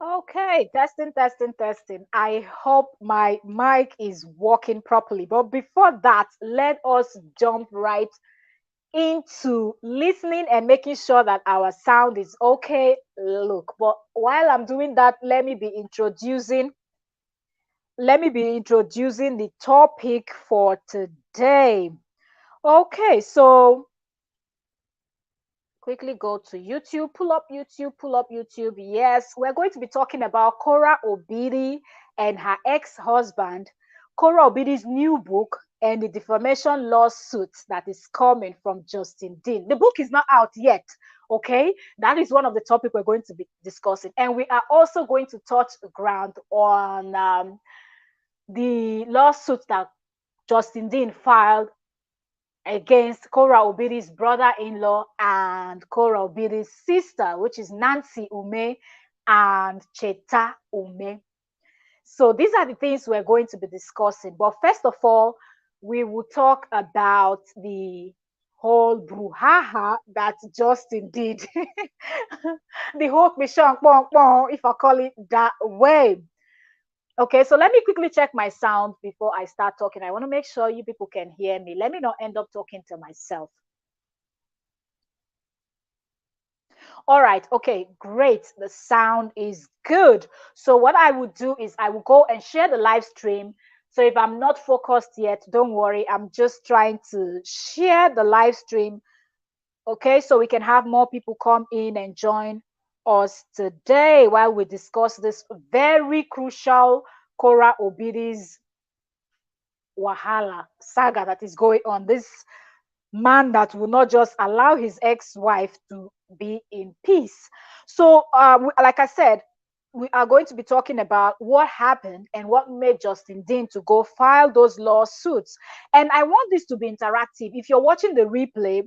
Okay, testing, testing, testing. I hope my mic is working properly. But before that, let us jump right into listening and making sure that our sound is okay. Look, but while I'm doing that, let me be introducing the topic for today. Okay, so quickly go to YouTube, pull up YouTube, pull up YouTube. Yes, we're going to be talking about Korra Obidi and her ex-husband, Korra Obidi's new book, and the defamation lawsuit that is coming from Justin Dean. The book is not out yet. Okay, that is one of the topics we're going to be discussing, and we are also going to touch ground on the lawsuit that Justin Dean filed against Korra Obidi's brother-in-law and Korra Obidi's sister, which is Nancy Ume and Cheta Ume. So these are the things we're going to be discussing. But first of all, we will talk about the whole brouhaha that Justin did. The whole mission, if I call it that way. Okay, so let me quickly check my sound before I start talking. I want to make sure you people can hear me. Let me not end up talking to myself. All right, okay, great. The sound is good. So what I would do is I will go and share the live stream. So if I'm not focused yet, don't worry. I'm just trying to share the live stream. Okay, so we can have more people come in and join us today while we discuss this very crucial Korra Obidi's Wahala saga that is going on. This man that will not just allow his ex-wife to be in peace. So, like I said, we are going to be talking about what happened and what made Justin Dean to go file those lawsuits. And I want this to be interactive. If you're watching the replay,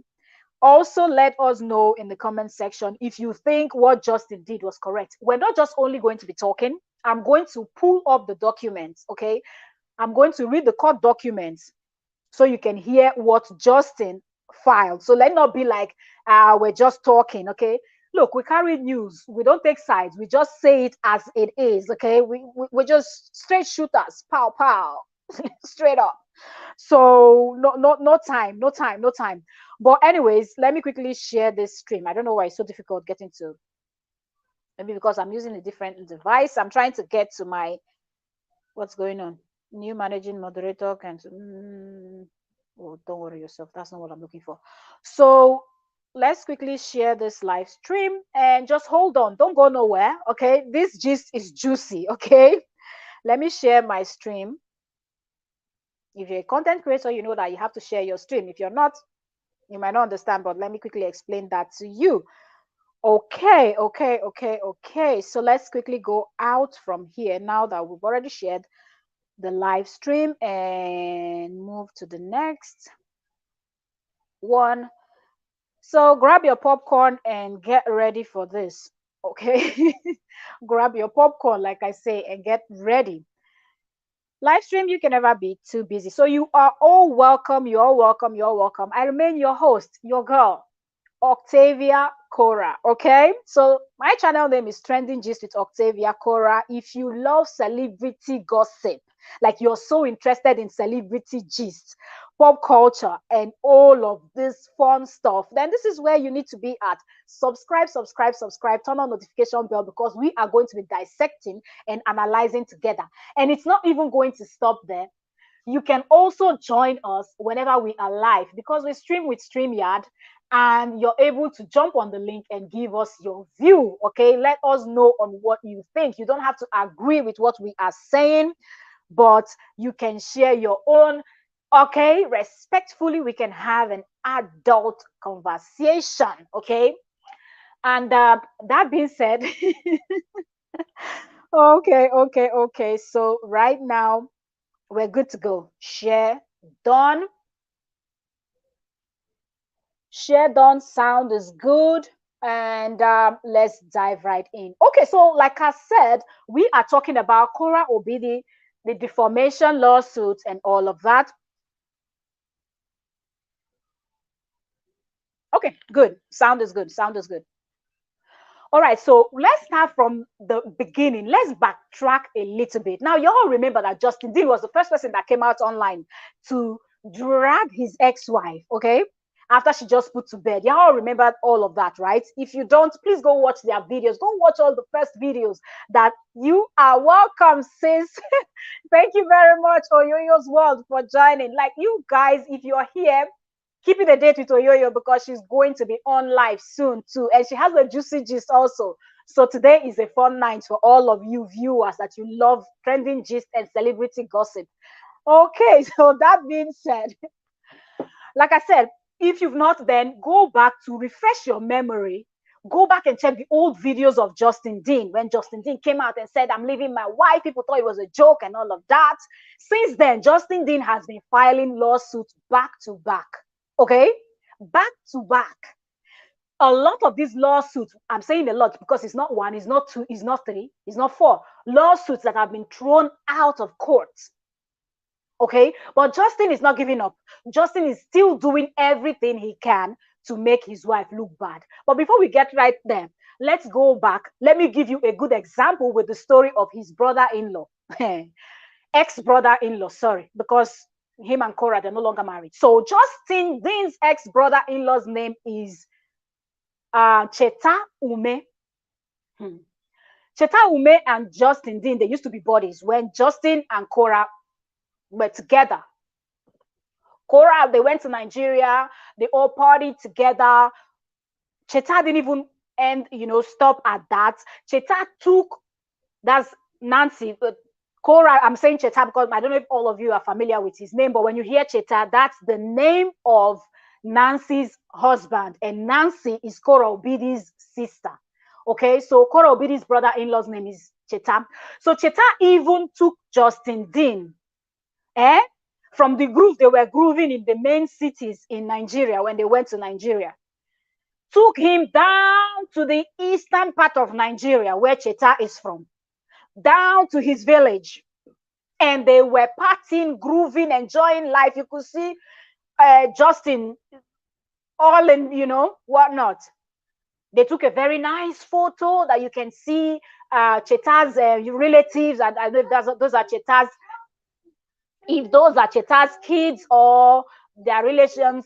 also let us know in the comment section if you think what Justin did was correct. We're not just only going to be talking. I'm going to pull up the documents, okay? I'm going to read the court documents so you can hear what Justin filed. So let not be like, we're just talking, okay? Look, we carry news. We don't take sides. We just say it as it is, okay? We're just straight shooters, pow, pow, straight up. So no time, no time, no time. But anyways, let me quickly share this stream. I don't know why it's so difficult getting to, maybe because I'm using a different device. I'm trying to get to my, what's going on? New managing moderator can, oh, don't worry yourself. That's not what I'm looking for. So let's quickly share this live stream and just hold on. Don't go nowhere. Okay. This gist is juicy. Okay. Let me share my stream. If you're a content creator, you know that you have to share your stream. If you're not, you might not understand, but let me quickly explain that to you. Okay, okay, okay, okay. So let's quickly go out from here now that we've already shared the live stream and move to the next one. So grab your popcorn and get ready for this. Okay. Grab your popcorn, like I say, and get ready. Live stream, you can never be too busy. So you are all welcome. You're all welcome. You're all welcome. I remain your host, your girl, Octavia Korra. Okay, so my channel name is Trending Gist with Octavia Korra. If you love celebrity gossip, like you're so interested in celebrity gist, pop culture, and all of this fun stuff, then this is where you need to be at. Subscribe, subscribe, subscribe, turn on notification bell because we are going to be dissecting and analyzing together. And it's not even going to stop there. You can also join us whenever we are live because we stream with StreamYard and you're able to jump on the link and give us your view. Okay, let us know on what you think. You don't have to agree with what we are saying, but you can share your own. Okay, respectfully, we can have an adult conversation. Okay, and that being said, okay. So right now, we're good to go. Share done. Share done. Sound is good. And let's dive right in. Okay, so like I said, we are talking about Korra Obidi, the defamation lawsuits, and all of that. Okay, good. Sound is good. Sound is good. All right, so let's start from the beginning. Let's backtrack a little bit. Now, you all remember that Justin Dean was the first person that came out online to drag his ex-wife, okay? After she just put to bed. You all remember all of that, right? If you don't, please go watch their videos. Go watch all the first videos. That you are welcome, sis. Thank you very much, Oyoyo's World, for joining. Like, you guys, if you're here, keep it a date with Oyoyo because she's going to be on live soon too. And she has a juicy gist also. So today is a fun night for all of you viewers that you love trending gist and celebrity gossip. Okay, so that being said, like I said, if you've not, then go back to refresh your memory. Go back and check the old videos of Justin Dean. When Justin Dean came out and said, I'm leaving my wife, people thought it was a joke and all of that. Since then, Justin Dean has been filing lawsuits back to back. Okay? Back to back. A lot of these lawsuits, I'm saying a lot because it's not one, it's not two, it's not three, it's not four. Lawsuits that have been thrown out of court. Okay? But Justin is not giving up. Justin is still doing everything he can to make his wife look bad. But before we get right there, let's go back. Let me give you a good example with the story of his brother-in-law. Ex-brother-in-law, sorry, because him and Korra, they're no longer married. So Justin Dean's ex-brother-in-law's name is Cheta Ume. Cheta Ume and Justin Dean, they used to be buddies when Justin and Korra were together. Korra, they went to Nigeria, they all partied together. Cheta didn't even end, stop at that. Cheta took, that's Nancy, Korra, I'm saying Cheta because I don't know if all of you are familiar with his name, but when you hear Cheta, that's the name of Nancy's husband, and Nancy is Korra Obidi's sister. Okay, so Korra Obidi's brother-in-law's name is Cheta. So Cheta even took Justin Dean, from the groove they were grooving in the main cities in Nigeria when they went to Nigeria. Took him down to the eastern part of Nigeria, where Cheta is from, down to his village, and they were partying, grooving, enjoying life. You could see Justin all in, whatnot. They took a very nice photo that you can see Cheta's relatives, and I know if those are Cheta's, if those are Cheta's kids or their relations.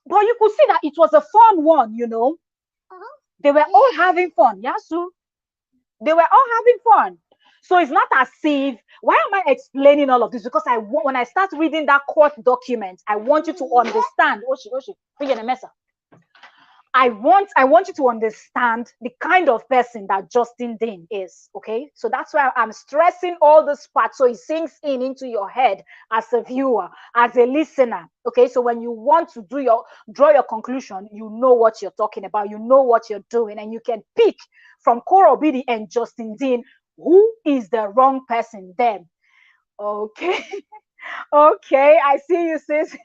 But you could see that it was a fun one, They were all having fun. Yasu. They were all having fun. So it's not as if, why am I explaining all of this? Because when I start reading that court document, I want you to understand. I want you to understand the kind of person that Justin Dean is. Okay, so that's why I'm stressing all this part, so it sinks into your head as a viewer, as a listener. Okay, so when you want to draw your conclusion, you know what you're talking about, you know what you're doing, and you can pick from Korra Obidi and Justin Dean who is the wrong person then. Okay. Okay, I see you, sis.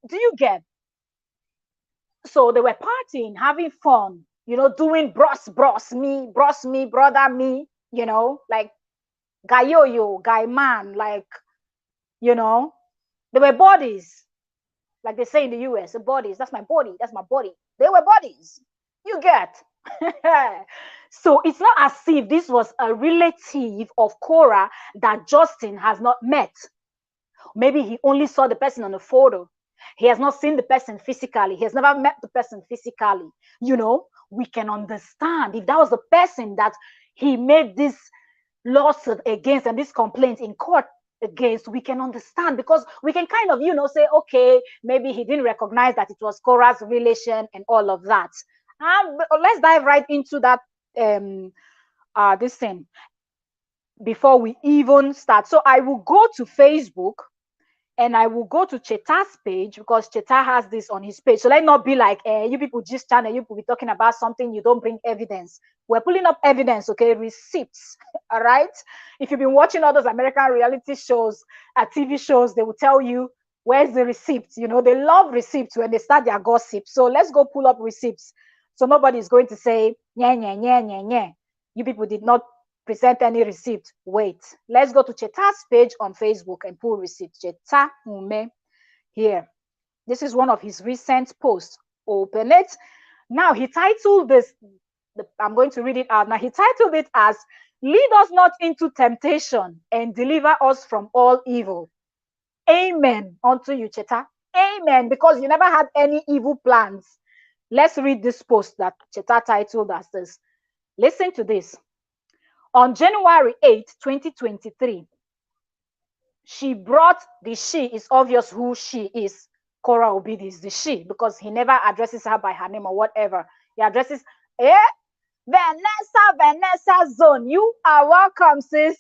Do you get? So they were partying, having fun, doing bros, me, brother, me, like guy yo, guy man, like, they were bodies, like they say in the US, the bodies, that's my body, that's my body. They were bodies. You get? So it's not as if this was a relative of Korra that Justin has not met. Maybe he only saw the person on the photo. He has not seen the person physically. He has never met the person physically. We can understand if that was the person that he made this lawsuit against and this complaint in court against, we can understand, because we can kind of, say, okay, maybe he didn't recognize that it was Korra's relation and all of that. Let's dive right into that, this thing before we even start. So I will go to Facebook and I will go to Cheta's page, because Cheta has this on his page. So let not be like, you people just channel, you people be talking about something, you don't bring evidence. We're pulling up evidence, okay? Receipts, all right? If you've been watching all those American reality shows, TV shows, they will tell you, where's the receipts? They love receipts when they start their gossip. So let's go pull up receipts. So nobody is going to say, yeah. You people did not present any receipt. Wait, let's go to Cheta's page on Facebook and pull receipt. Cheta Ume here. This is one of his recent posts. Open it. Now he titled this I'm going to read it out. Now, he titled it as "Lead us not into temptation and deliver us from all evil." Amen unto you, Cheta. Amen, because you never had any evil plans. Let's read this post that Cheta titled as this. Listen to this. On January 8th, 2023, she brought the she. It's obvious who she is. Korra Obidi is the she, because he never addresses her by her name or whatever. He addresses, Vanessa Zone. You are welcome, sis.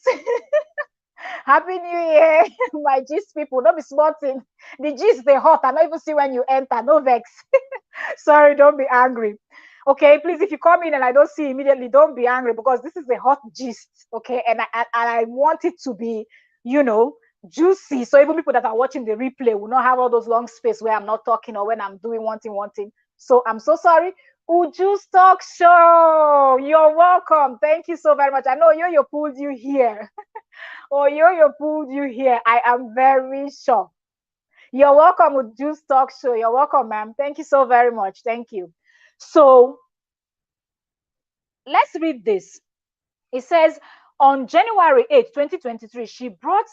Happy New Year, my gist people. Don't be smarting. The gist they hot. I don't even see when you enter. No vex. Sorry, don't be angry. Okay, please, if you come in and I don't see immediately, don't be angry, because this is a hot gist. Okay, and I want it to be, juicy. So even people that are watching the replay will not have all those long space where I'm not talking or when I'm doing one thing. So I'm so sorry. Uju's Talk Show. You're welcome. Thank you so very much. I know Yo-Yo pulled you here. Oh, Yo-Yo pulled you here. I am very sure. You're welcome with Juice Talk Show. You're welcome, ma'am. Thank you so very much. Thank you. So let's read this. It says, on January 8th, 2023, she brought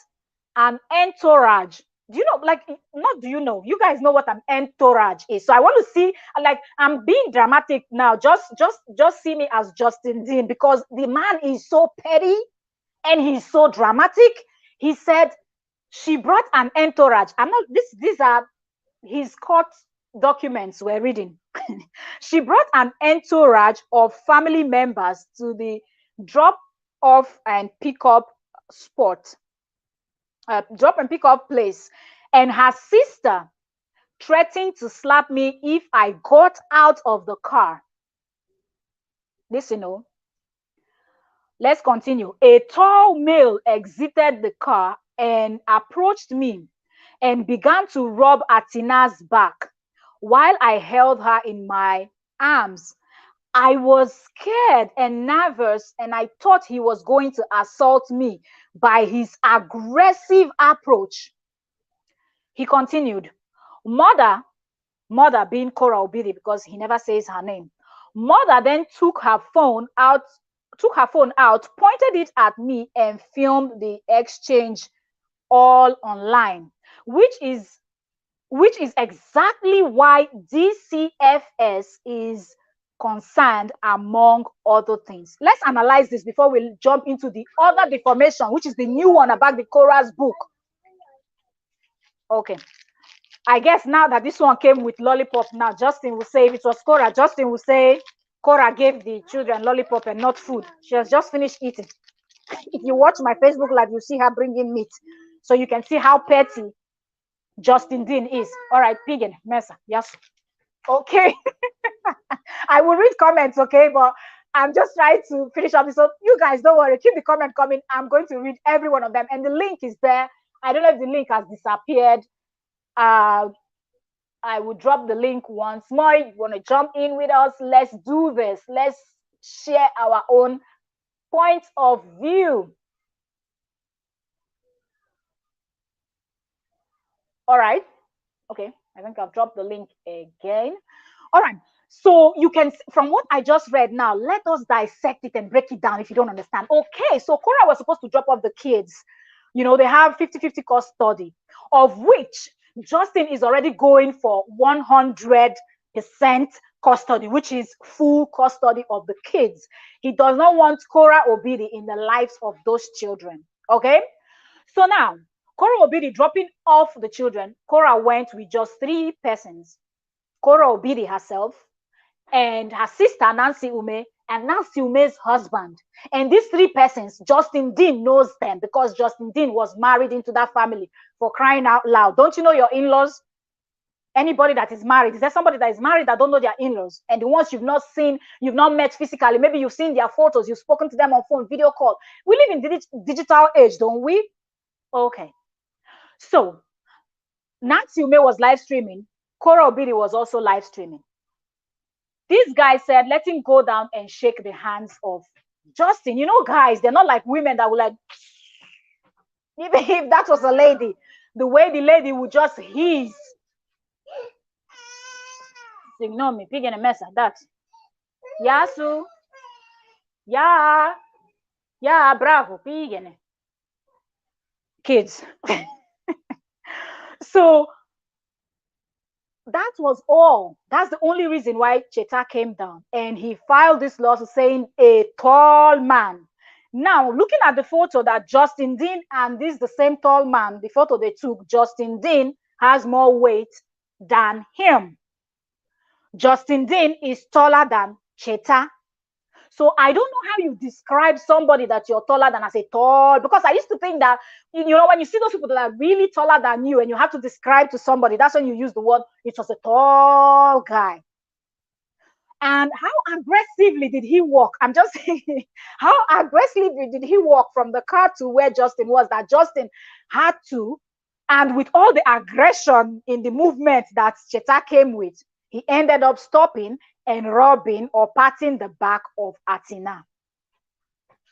an entourage. Do you know, like, not do you know, you guys know what an entourage is. So I want to see, like, I'm being dramatic now. Just see me as Justin Dean, because the man is so petty and he's so dramatic. He said she brought an entourage. These are his court documents we're reading. She brought an entourage of family members to the drop off and pick up spot, drop and pick up place, and her sister threatened to slap me if I got out of the car. Listen, let's continue. A tall male exited the car and approached me and began to rub Atina's back while I held her in my arms. I was scared and nervous, and I thought he was going to assault me by his aggressive approach. He continued. Mother being Korra Obidi, because he never says her name. Mother then took her phone out, pointed it at me, and filmed the exchange all online, which is exactly why DCFS is concerned, among other things. Let's analyze this before we jump into the other defamation, which is the new one about the Korra's book. Okay. I guess now that this one came with lollipop, now Justin will say, if it was Korra, Justin will say Korra gave the children lollipop and not food. She has just finished eating. If you watch my Facebook Live, you see her bringing meat. So you can see how petty Justin Dean is. All right, Piggin, Mesa, yes. Okay. I will read comments, okay, but I'm just trying to finish up this. So you guys, don't worry, keep the comment coming. I'm going to read every one of them, and the link is there. I don't know if the link has disappeared. I will drop the link once more. You want to jump in with us? Let's do this. Let's share our own point of view. All right. Okay. I think I've dropped the link again. All right. So you can, from what I just read now, let us dissect it and break it down if you don't understand. Okay. So Korra was supposed to drop off the kids. You know, they have 50-50 custody, of which Justin is already going for 100% custody, which is full custody of the kids. He does not want Korra Obidi in the lives of those children. Okay. So now, Korra Obidi dropping off the children. Korra went with just 3 persons. Korra Obidi herself and her sister Nancy Ume and Nancy Ume's husband. And these 3 persons, Justin Dean knows them because Justin Dean was married into that family, for crying out loud. Don't you know your in-laws? Anybody that is married, is there somebody that is married that don't know their in-laws? And the ones you've not seen, you've not met physically, maybe you've seen their photos, you've spoken to them on phone, video call. We live in digital age, don't we? Okay. So Nancy Ume was live streaming. Korra Obidi was also live streaming. This guy said, let him go down and shake the hands of Justin. You know, guys, they're not like women that will like, even if that was a lady, the way the lady would just hiss. Ignore me, pig in a mess at that. Yasu. Yeah, yeah, bravo, pigene. Kids. So that was all. That's the only reason why Cheta came down. And he filed this lawsuit saying a tall man. Now, looking at the photo that Justin Dean and this the same tall man, the photo they took, Justin Dean has more weight than him. Justin Dean is taller than Cheta. So I don't know how you describe somebody that you're taller than as a tall, because I used to think that, when you see those people that are really taller than you and you have to describe to somebody, that's when you use the word, it was a tall guy. And how aggressively did he walk? I'm just saying, how aggressively did he walk from the car to where Justin was, that Justin had to, and with all the aggression in the movement that Cheta came with, he ended up stopping and rubbing or patting the back of Atina.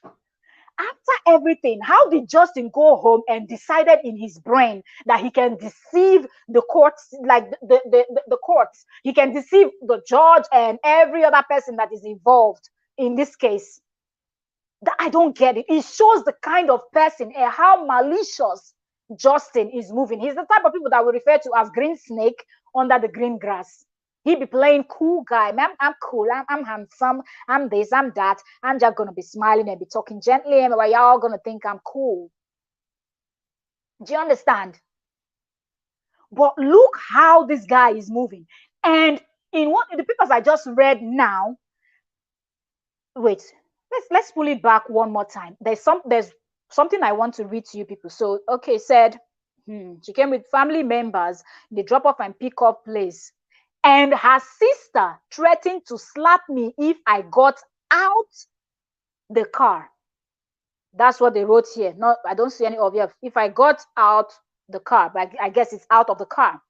After everything, how did Justin go home and decided in his brain that he can deceive the courts, like the courts? He can deceive the judge and every other person that is involved in this case. That I don't get it. It shows the kind of person and how malicious Justin is moving. He's the type of people that we refer to as green snake under the green grass. He be playing cool guy. I'm cool. I'm handsome. I'm this. I'm that. I'm just gonna be smiling and be talking gently, and while y'all gonna think I'm cool. Do you understand? But look how this guy is moving. And in the papers I just read now, wait, let's pull it back one more time. There's something I want to read to you people. So okay, said she came with family members, the drop off and pick up place. And her sister threatened to slap me if I got out the car. That's what they wrote here. No, I don't see any of you. If I got out the car, but I guess it's out of the car.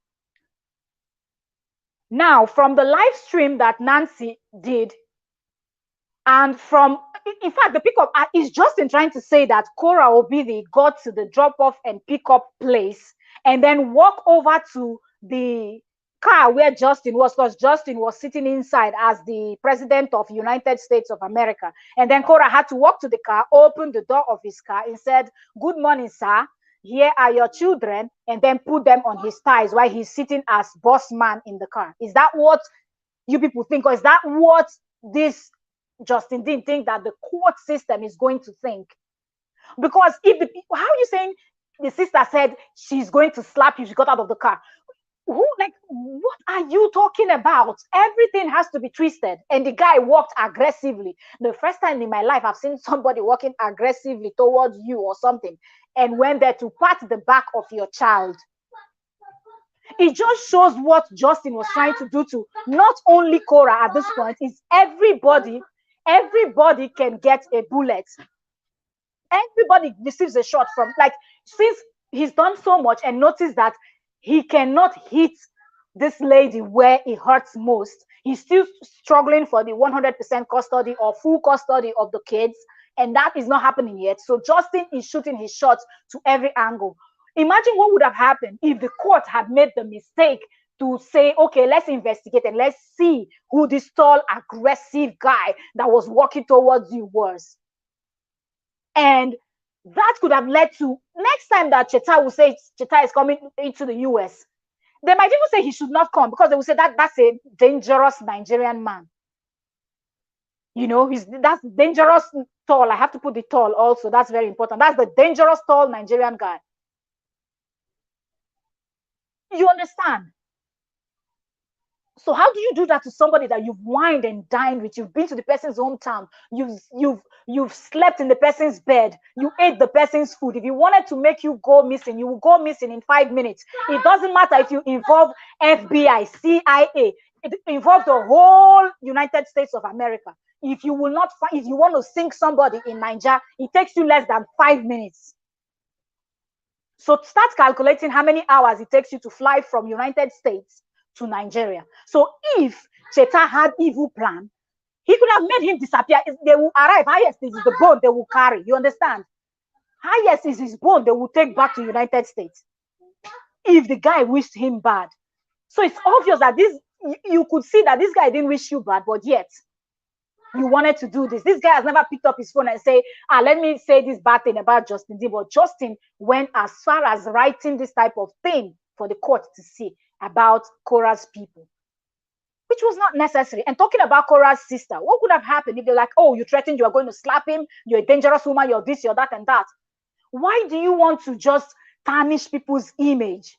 Now, from the live stream that Nancy did, and from, in fact, the pickup is Justin trying to say that Korra Obidi got to the drop off and pick up place and then walk over to the car where Justin was, because Justin was sitting inside as the president of United States of America. And then Korra had to walk to the car, open the door of his car and said, "Good morning, sir. Here are your children," and then put them on his thighs while he's sitting as boss man in the car. Is that what you people think? Or is that what this Justin didn't think that the court system is going to think? Because if the people, how are you saying the sister said she's going to slap you, she got out of the car? Who, like, what are you talking about? Everything has to be twisted. And the guy walked aggressively. The first time in my life I've seen somebody walking aggressively towards you or something and went there to pat the back of your child. It just shows what Justin was trying to do to not only Korra at this point, is everybody can get a bullet. Everybody receives a shot from, like, since he's done so much and noticed that he cannot hit this lady where it hurts most. He's still struggling for the 100% custody or full custody of the kids, and that is not happening yet. So Justin is shooting his shots to every angle. Imagine what would have happened if the court had made the mistake to say, okay, let's investigate and let's see who this tall, aggressive guy that was walking towards you was. And that could have led to, next time that Cheta will say Cheta is coming into the US, they might even say he should not come, because they will say that that's a dangerous Nigerian man. You know, that's dangerous tall. I have to put the tall also. That's very important. That's the dangerous tall Nigerian guy. You understand? So how do you do that to somebody that you've wined and dined with? You've been to the person's hometown. You've slept in the person's bed. You ate the person's food. If you wanted to make you go missing, you will go missing in 5 minutes. It doesn't matter if you involve FBI, CIA. It involves the whole United States of America. If you will not find, if you want to sink somebody in Nigeria, it takes you less than 5 minutes. So start calculating how many hours it takes you to fly from United States to Nigeria. So if Cheta had evil plan, he could have made him disappear. They will arrive. Highest is the bone they will carry. You understand? Highest is his bone they will take back to United States. If the guy wished him bad. So it's obvious that this, you could see that this guy didn't wish you bad, but yet you wanted to do this. This guy has never picked up his phone and say, let me say this bad thing about Justin Dean. But Justin went as far as writing this type of thing for the court to see about Korra's people, which was not necessary. And talking about Korra's sister, what could have happened if they're like, oh, you threatened you are going to slap him, you're a dangerous woman, you're this, you're that, and that. Why do you want to just tarnish people's image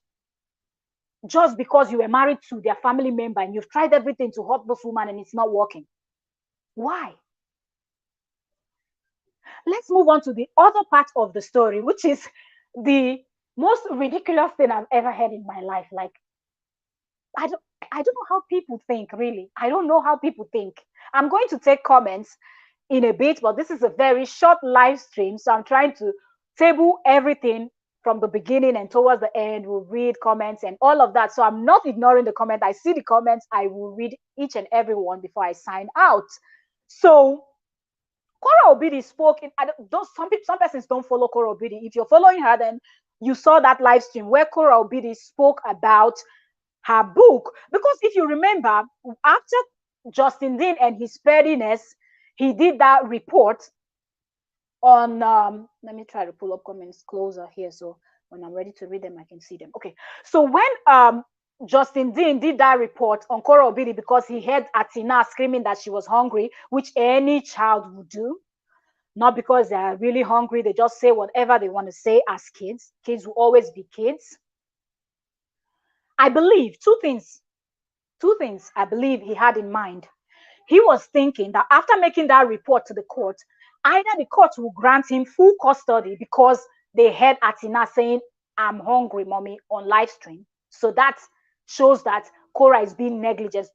just because you were married to their family member and you've tried everything to help this woman and it's not working? Why? Let's move on to the other part of the story, which is the most ridiculous thing I've ever heard in my life. Like, I don't know how people think, really. I don't know how people think. I'm going to take comments in a bit, but this is a very short live stream, so I'm trying to table everything from the beginning, and towards the end we'll read comments and all of that. So I'm not ignoring the comment. I see the comments. I will read each and every one before I sign out. So Korra Obidi spoke in, some persons don't follow Korra Obidi. If you're following her, then you saw that live stream where Korra Obidi spoke about her book. Because if you remember, after Justin Dean and his pettiness, he did that report on, let me try to pull up comments closer here, so when I'm ready to read them, I can see them. Okay, so when Justin Dean did that report on Korra Obidi because he heard Atina screaming that she was hungry, which any child would do, not because they are really hungry, they just say whatever they want to say as kids. Kids will always be kids. I believe two things I believe he had in mind. He was thinking that after making that report to the court, either the court will grant him full custody because they heard Atina saying, I'm hungry, mommy, on live stream. So that shows that Korra is being negligent.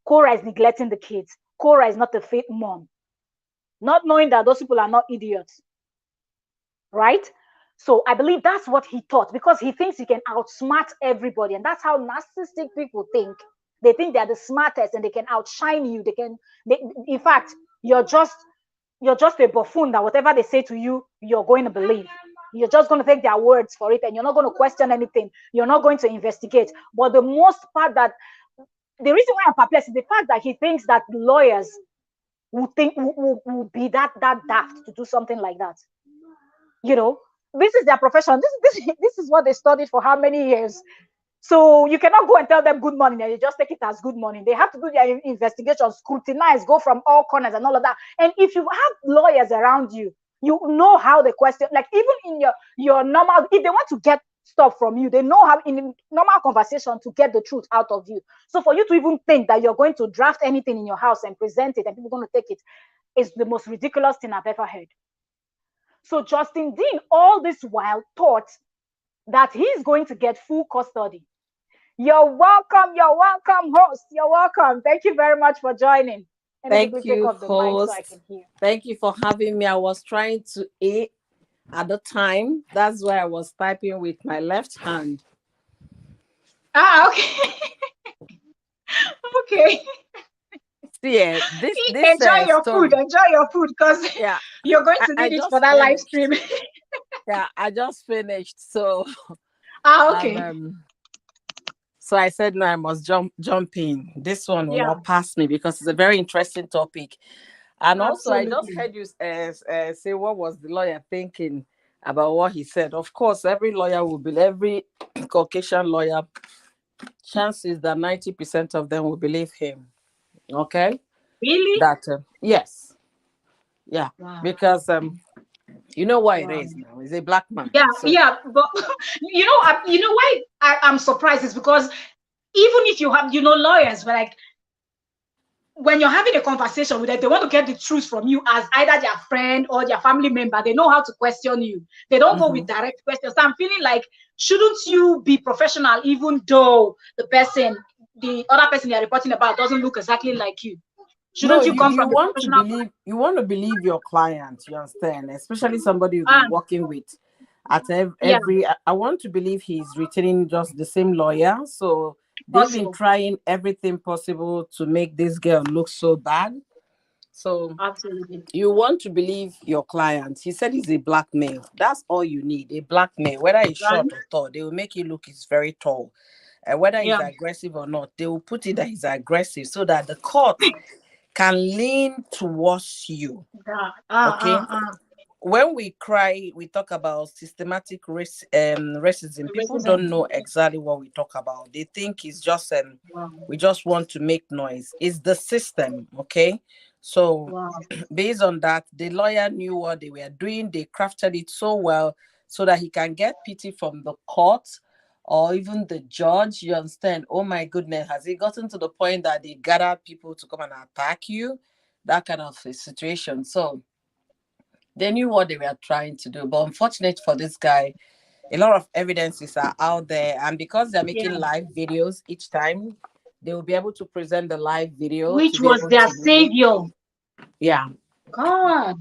Korra is neglecting the kids. Korra is not a fit mom. Not knowing that those people are not idiots. Right? So I believe that's what he thought, because he thinks he can outsmart everybody. And that's how narcissistic people think. They think they're the smartest and they can outshine you. In fact, you're just a buffoon that whatever they say to you, you're going to believe. You're just going to take their words for it and you're not going to question anything. You're not going to investigate. But the reason why I'm perplexed is the fact that he thinks that lawyers will be that daft to do something like that. You know, this is their profession. This is what they studied for how many years. So you cannot go and tell them good morning and you just take it as good morning. They have to do their investigation, scrutinize, go from all corners and all of that. And if you have lawyers around you, you know how they question, like even in your normal, if they want to get stuff from you, they know how in normal conversation to get the truth out of you. So for you to even think that you're going to draft anything in your house and present it and people are going to take it is the most ridiculous thing I've ever heard. So Justin Dean all this while thought that he's going to get full custody. You're welcome, host. You're welcome. Thank you very much for joining. Thank you, host. So I can hear. Thank you for having me. I was trying to eat at the time. That's why I was typing with my left hand. Okay. Okay. Yeah, this enjoy your food. Enjoy your food, because you're going to need it for that live stream. Yeah, I just finished. So okay. So I said, no, I must jump in. This one will not pass me because it's a very interesting topic. And also, I just heard you say, what was the lawyer thinking about what he said? Of course, every lawyer will believe, every Caucasian lawyer, chances that 90% of them will believe him. Okay? Really? That, yes. Yeah. Wow. Because you know why it is now. He's a black man. Yeah, so. Yeah. But you know why I'm surprised is because even if you have, lawyers, but like when you're having a conversation with them, they want to get the truth from you as either their friend or their family member. They know how to question you. They don't go with direct questions. So I'm feeling like, shouldn't you be professional even though the other person they're reporting about doesn't look exactly like you? Shouldn't you come from the professional? You want to believe your client, you understand? Especially somebody you've been working with at every. I want to believe he's retaining just the same lawyer. So they've been trying everything possible to make this girl look so bad. So absolutely, you want to believe your client. He said he's a black male. That's all you need, a black male. Whether he's short or tall, they will make you look he's very tall. And whether he's aggressive or not, they will put it that he's aggressive so that the court can lean towards you. God. Okay. When we cry, we talk about systematic racism. People Racism. don't know exactly what we talk about. They think it's just Wow. we just want to make noise. It's the system, okay? So Wow. based on that, the lawyer knew what they were doing. They crafted it so well so that he can get pity from the court or even the judge. You understand? Oh my goodness, has it gotten to the point that they gather people to come and attack you? That kind of a situation. So they knew what they were trying to do. But unfortunately for this guy, a lot of evidences are out there. And because they're making Yeah. live videos each time, they will be able to present the live video to Which be was able their to know, savior. yeah, God.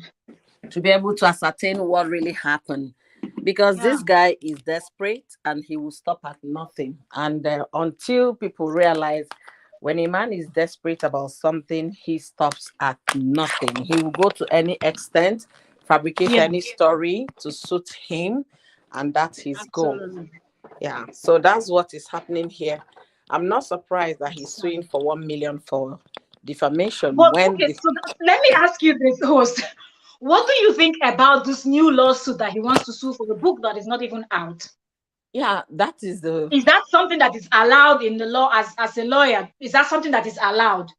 to be able to ascertain what really happened. Because Yeah. this guy is desperate and he will stop at nothing. And until people realize when a man is desperate about something, he stops at nothing. He will go to any extent, fabricate Yeah. any story to suit him, and that's his goal. Absolutely. Yeah, so that's what is happening here. I'm not surprised that he's suing for 1 million for defamation But when okay, the, so let me ask you this, host. What do you think about this new lawsuit that he wants to sue for the book that is not even out? yeah, that is the, Is that something that is allowed in the law as a lawyer? Is that something that is allowed?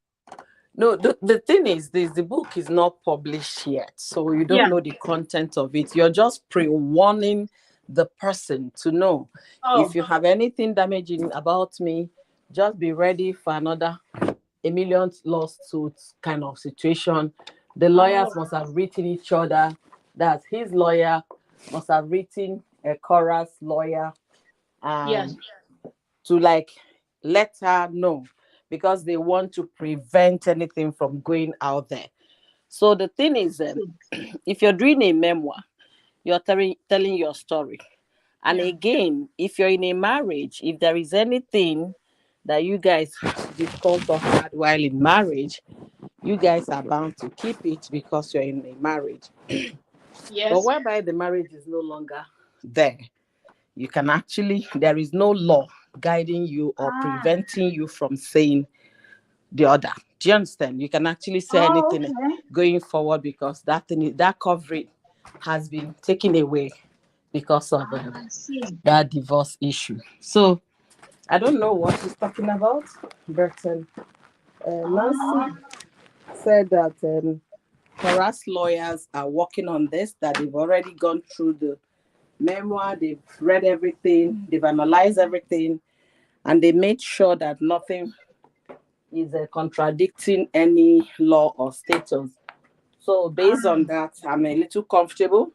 no, the thing is this, the book is not published yet, so you don't Yeah. know the content of it. You're just pre-warning the person to know if Oh, you have anything damaging about me, just be ready for another a million lawsuits kind of situation. The lawyers oh, must have written each other. That his lawyer must have written a Korra's lawyer yes. and to like let her know because they want to prevent anything from going out there. So the thing is, if you're doing a memoir, you're telling your story. And Yeah. again, if you're in a marriage, if there is anything that you guys discussed or had while in marriage, you guys are bound to keep it because you're in a marriage. But Yes. whereby the marriage is no longer there, you can actually, there is no law guiding you or Ah. preventing you from saying the other. Do you understand? You can actually say Oh, anything okay. going forward because that thing, that coverage has been taken away because of Ah, I see. that divorce issue. So I don't know what he's talking about, but Oh, Nancy said that harassed lawyers are working on this, that they've already gone through the memoir, they've read everything, they've analyzed everything, and they made sure that nothing is contradicting any law or status. So based on ah. that, I'm a little comfortable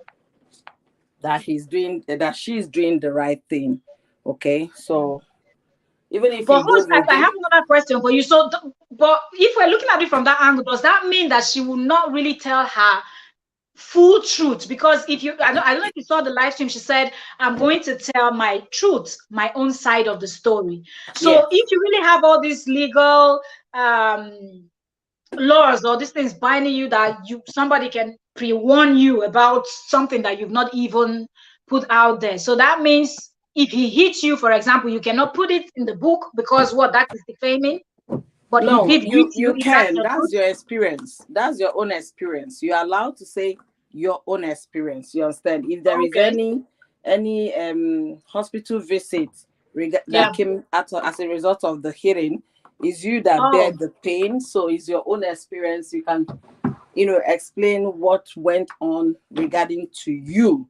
that she's doing the right thing. Okay, so even if But he host, goes I again, have another question for you. So, but if we're looking at it from that angle, does that mean that she will not really tell her full truth? Because if you, I don't know if you saw the live stream, she said, I'm going to tell my truth, my own side of the story. So yes. if you really have all these legal laws or these things binding you that you somebody can pre-warn you about something that you've not even put out there. So that means if he hits you, for example, you cannot put it in the book because what that is defaming. But if he No, did hit you, you if that's can. your That's truth, your experience. That's your own experience. You're allowed to say your own experience. You understand? If there is okay, any hospital visit yeah, that came as a result of the hearing, is you that bear oh, the pain. So it's your own experience. You can, explain what went on regarding to you.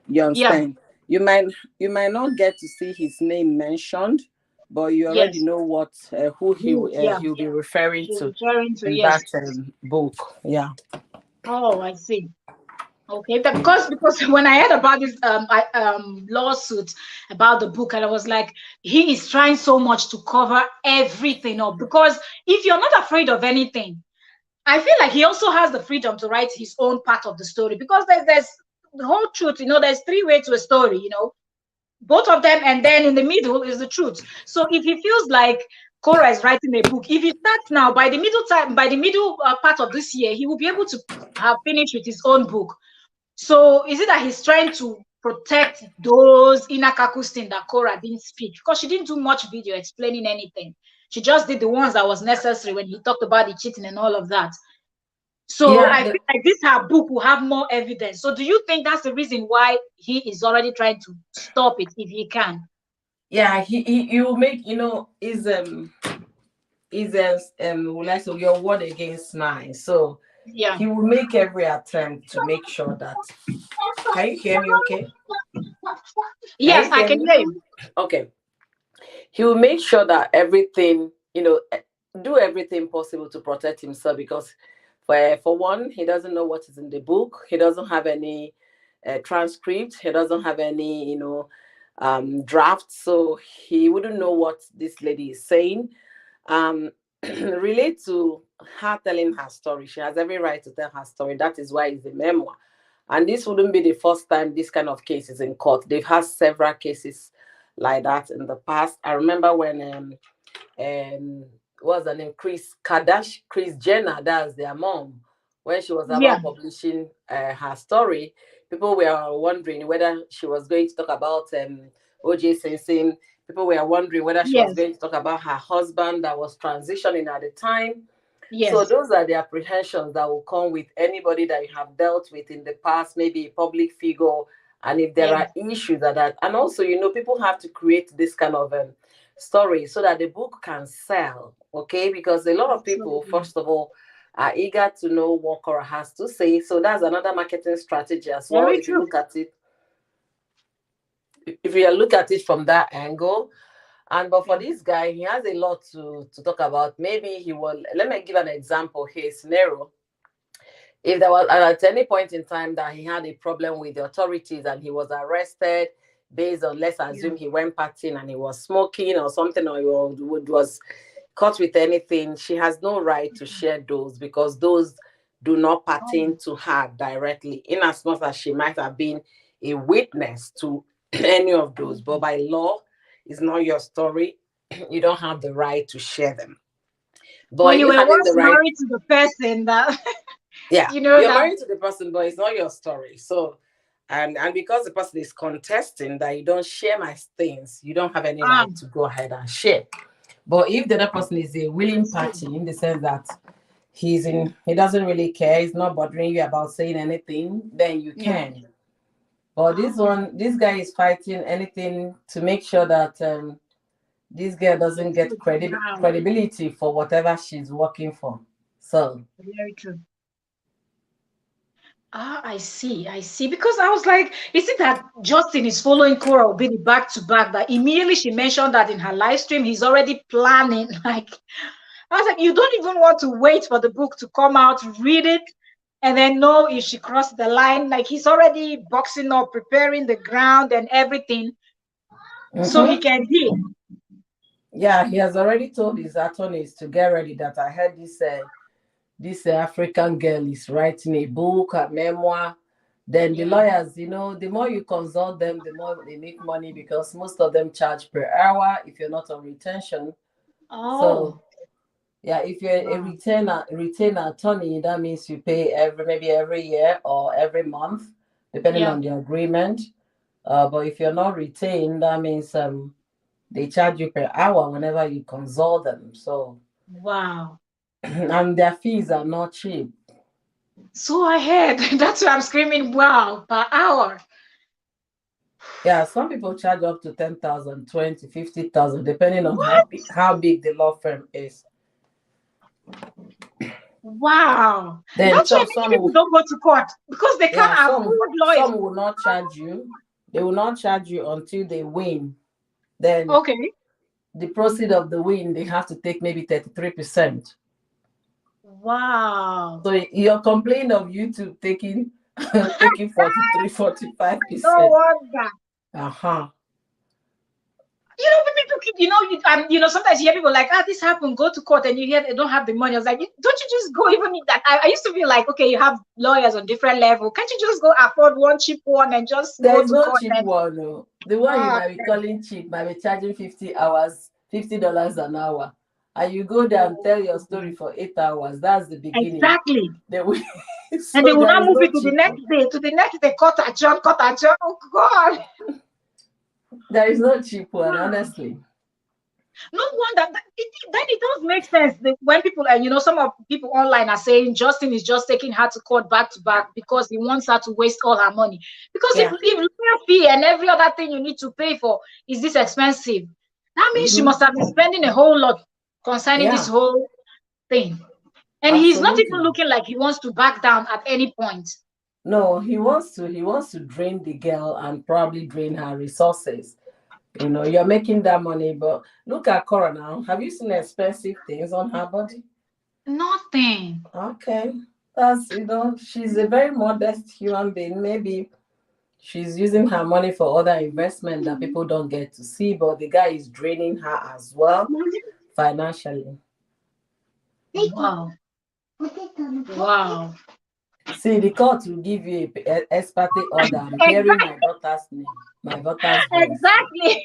You yeah, understand? You might you might not get to see his name mentioned, but you already yes, know what who yeah, he'll be referring she's to referring to, in yes. that book. Yeah. Oh, I see. Okay, because when I heard about this lawsuit about the book, and I was like, he is trying so much to cover everything up. Because if you're not afraid of anything, I feel like he also has the freedom to write his own part of the story. Because there's the whole truth, there's three ways to a story, both of them, and then in the middle is the truth. So if he feels like Korra is writing a book, if he starts now, by the middle part of this year, he will be able to have finished with his own book. So is it that he's trying to protect those inner Kakus things that Korra didn't speak? Because she didn't do much video explaining anything. She just did the ones that was necessary when he talked about the cheating and all of that. So Yeah, I feel like this her book will have more evidence. So do you think that's the reason why he is already trying to stop it if he can? yeah, he will make, will I say your word against mine. So Yeah. he will make every attempt to make sure that. Can you hear me? Okay. Can Yes, you I hear can me? hear you. Okay. He will make sure that everything, do everything possible to protect himself, because for one, he doesn't know what is in the book. He doesn't have any transcript. He doesn't have any, draft. So he wouldn't know what this lady is saying. um relate to her telling her story. She has every right to tell her story. That is why it's a memoir. And this wouldn't be the first time this kind of case is in court. They've had several cases like that in the past. I remember when um what's her name, Chris Jenner, that's their mom, when she was Yeah. about publishing her story, people were wondering whether she was going to talk about OJ Simpson. People were wondering whether she was Yes. going to talk about her husband that was transitioning at the time. So Yes. those are the apprehensions that will come with anybody that you have dealt with in the past, maybe a public figure, and if there Yes. are issues that, and also, people have to create this kind of story so that the book can sell, okay? Because a lot of people, Absolutely. first of all, are eager to know what Korra has to say. So that's another marketing strategy as well. Very true. If you look at it from that angle. And but for Yeah. this guy, he has a lot to talk about. Maybe he will. Let me give an example here, scenario. If there was at any point in time that he had a problem with the authorities and he was arrested based on, let's Yeah. assume he went partying and he was smoking or something, or he was caught with anything, she has no right to share those, because those do not Oh, pertain to her directly, in as much as she might have been a witness to any of those. But by law, it's not your story. You don't have the right to share them. but But you you were having once the right, married to the person that yeah, you know you're that. married to the person, but it's not your story. So, and because the person is contesting that you don't share my things, you don't have any Ah, right to go ahead and share. But if the other person is a I willing see. party, in the sense that he doesn't really care, he's not bothering you about saying anything, then you Yeah. can. But Oh, this guy is fighting anything to make sure that this girl doesn't get wow. credibility for whatever she's working for. So Very true. Ah, I see. I see. Because I was like, is it that Justin is following Korra Obidi back to back? That immediately she mentioned that in her live stream, he's already planning. Like, I was like, you don't even want to wait for the book to come out, read it, and then know if she crossed the line. Like, he's already boxing up, preparing the ground and everything so he mhm. can hit. Yeah, he has already told his attorneys to get ready, that I heard this African girl is writing a book, a memoir. Then the Yeah. lawyers, the more you consult them, the more they make money, because most of them charge per hour if you're not on retention. So Oh, yeah, if you're a wow. retainer attorney, that means you pay maybe every year or every month, depending Yeah. on the agreement. But if you're not retained, that means they charge you per hour whenever you consult them. So Wow. and their fees are not cheap. So I heard. That's why I'm screaming, wow, per hour. Yeah, some people charge up to 10,000, 20, 50,000, depending on how big the law firm is. Wow. Then That's why some many some people will, don't go to court because they can't yeah, afford lawyers. some will not charge you. They will not charge you until they win. Then Okay. the proceed of the win, they have to take maybe 33%. Wow. So you're complaining of YouTube taking taking 43, No 45%. wonder. Uh-huh. People keep, sometimes you hear people like, this happened, go to court, and you hear they don't have the money. I was like, don't you just go even if that? I used to be like, okay, you have lawyers on different level. Can't you just go afford one cheap one and just There go is to no court cheap and one. No. The one you ah, might be calling cheap might be charging 50 hours, $50 an hour. And you go there and tell your story for 8 hours. That's the beginning. exactly. Then we, And they so will there not is move no it to the cheap next one. day, cut a jump, cut a jump. Oh God. There is no cheap one, honestly. No wonder then it does make sense when people, and some of people online are saying Justin is just taking her to court back to back because he wants her to waste all her money. Because if Yeah. lawyer fee and every other thing you need to pay for is this expensive, that means she Mm-hmm. must have been spending a whole lot concerning this Yeah, whole thing. And he's not even absolutely. looking like he wants to back down at any point. No, he wants to drain the girl and probably drain her resources. You're making that money, but look at Cora now. Have you seen expensive things on her body? Nothing. Okay. She's a very modest human being. Maybe she's using her money for other investment that people don't get to see, but the guy is draining her as well financially. Wow. Wow. See, the court will give you a ex parte order. I'm hearing my Exactly. daughter's name, my daughter's voice. Exactly.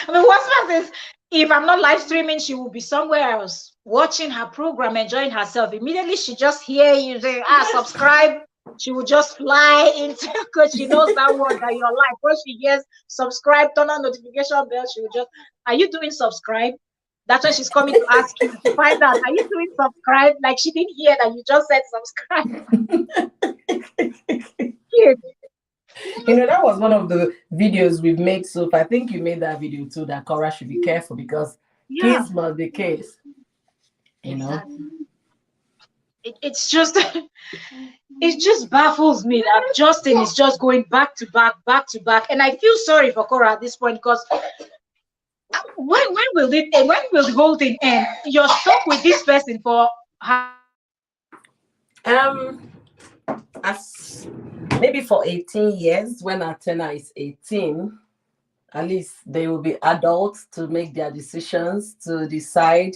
I mean, what's worse is if I'm not live streaming, she will be somewhere else watching her program, enjoying herself. Immediately, she just hear you say, subscribe. She will just fly into because she knows that word that you're live. Once she hears subscribe, turn on notification bell, she will just, are you doing subscribe? That's when she's coming to ask you to find out, are you doing subscribe? Like she didn't hear that you just said subscribe. Cute. That was one of the videos we've made. So I think you made that video too, that Cora should be careful because Yeah, kids must be kids, you know. exactly. It's just it just baffles me that Justin is just going back to back, and I feel sorry for Cora at this point because when will when will the whole thing end? You're stuck with this person for how long? Um, as maybe for 18 years, when Atena is 18, at least they will be adults to make their decisions, to decide,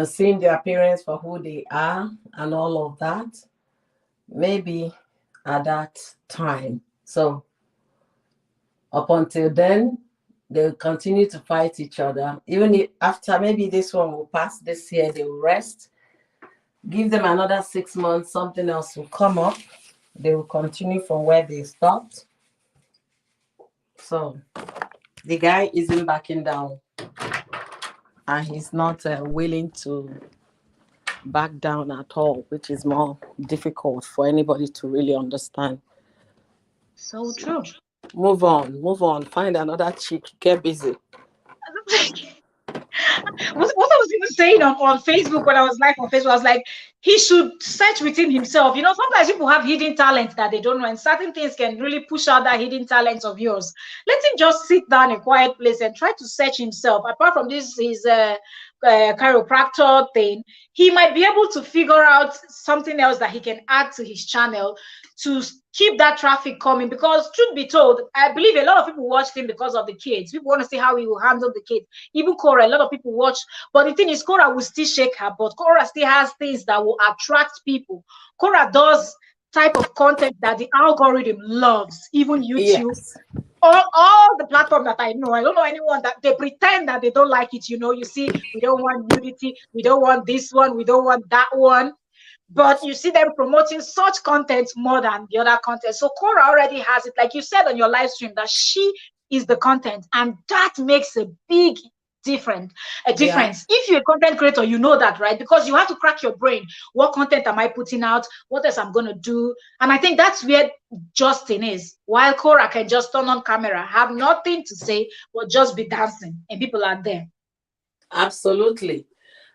seeing their parents for who they are and all of that. Maybe at that time. So up until then, they'll continue to fight each other. Even if after maybe this one will pass this year, they will rest. Give them another 6 months, something else will come up. They will continue from where they stopped. So the guy isn't backing down and he's not willing to back down at all, which is more difficult for anybody to really understand. So true. Move on, find another chick, get busy. What I was even saying on Facebook when I was live on Facebook, I was like, he should search within himself. Sometimes people have hidden talents that they don't know, and certain things can really push out that hidden talent of yours. Let him just sit down in a quiet place and try to search himself. Apart from this, his chiropractor thing, he might be able to figure out something else that he can add to his channel to keep that traffic coming. Because truth be told, I believe a lot of people watched him because of the kids. People want to see how he will handle the kids. Even Korra, a lot of people watch. But the thing is, Korra will still shake her butt. Korra still has things that will attract people. Korra does type of content that the algorithm loves, even YouTube. Yes, All the platform that I know, I don't know anyone that they pretend that they don't like it. You see, we don't want nudity, we don't want this one, we don't want that one. But you see them promoting such content more than the other content. So Korra already has it, like you said on your live stream, that she is the content, and that makes a big yeah, difference. If you're a content creator, you know that, right? Because you have to crack your brain. What content am I putting out? What else I'm gonna do? And I think that's where Justin is. While Korra can just turn on camera, have nothing to say, but just be dancing, and people are there. absolutely.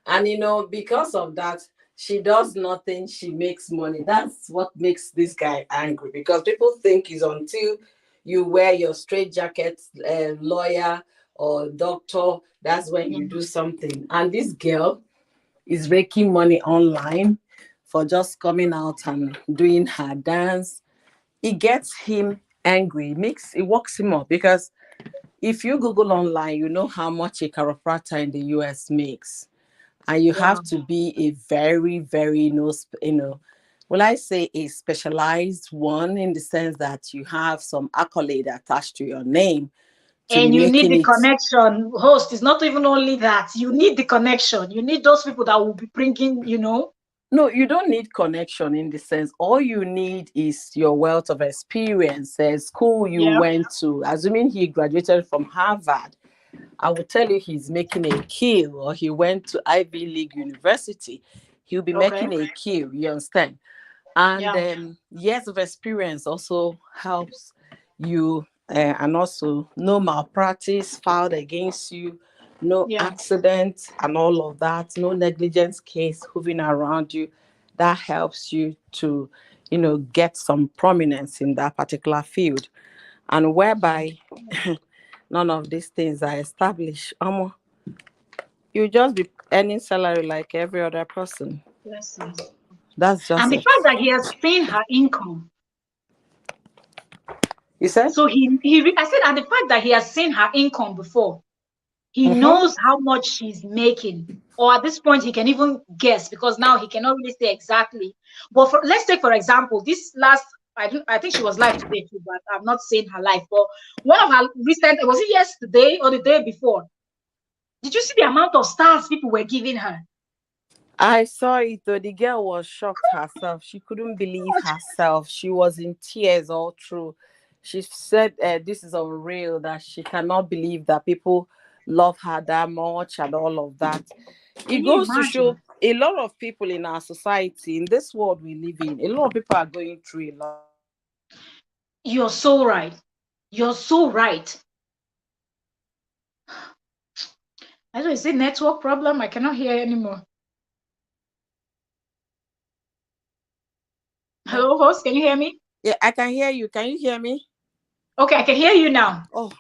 And because of that, she does nothing, she makes money. That's what makes this guy angry because people think it's until you wear your straight jacket, lawyer or doctor, that's when Yeah. you do something. And this girl is raking money online for just coming out and doing her dance. It gets him angry, it works him up because if you Google online, you know how much a chiropractor in the US makes. And you Yeah. have to be a very, very, will I say a specialized one in the sense that you have some accolade attached to your name to be And you need making the it. connection. Host is not even only that. You need the connection. You need those people that will be bringing. No, you don't need connection in the sense. All you need is your wealth of experience, school you Yeah. went to. Assuming he graduated from Harvard, I will tell you he's making a kill, or he went to Ivy League University, he'll be Okay. making a kill. You understand? And Yeah. years of experience also helps you, and also no malpractice filed against you, no Yeah. accident and all of that, no negligence case hovering around you. That helps you to, get some prominence in that particular field. And whereby none of these things are established, you just be earning salary like every other person. Bless you. That's And just the it. fact that he has seen her income. You said? So I said, and the fact that he has seen her income before, he Mm-hmm. knows how much she's making. Or at this point, he can even guess because now he cannot really say exactly. But let's take, for example, this last, I think she was live today too, but I've not seen her live. But one of her recent, was it yesterday or the day before? Did you see the amount of stars people were giving her? I saw it though. The girl was shocked herself. She couldn't believe herself. She was in tears all through. She said, "This is unreal. That she cannot believe that people love her that much and all of that." It Can you goes to show imagine? a lot of people in our society, in this world we live in, a lot of people are going through a lot. You're so right. You're so right. I don't know, is it network problem? I cannot hear anymore. Hello, host, can you hear me? Yeah, I can hear you. Can you hear me? Okay, I can hear you now. Oh,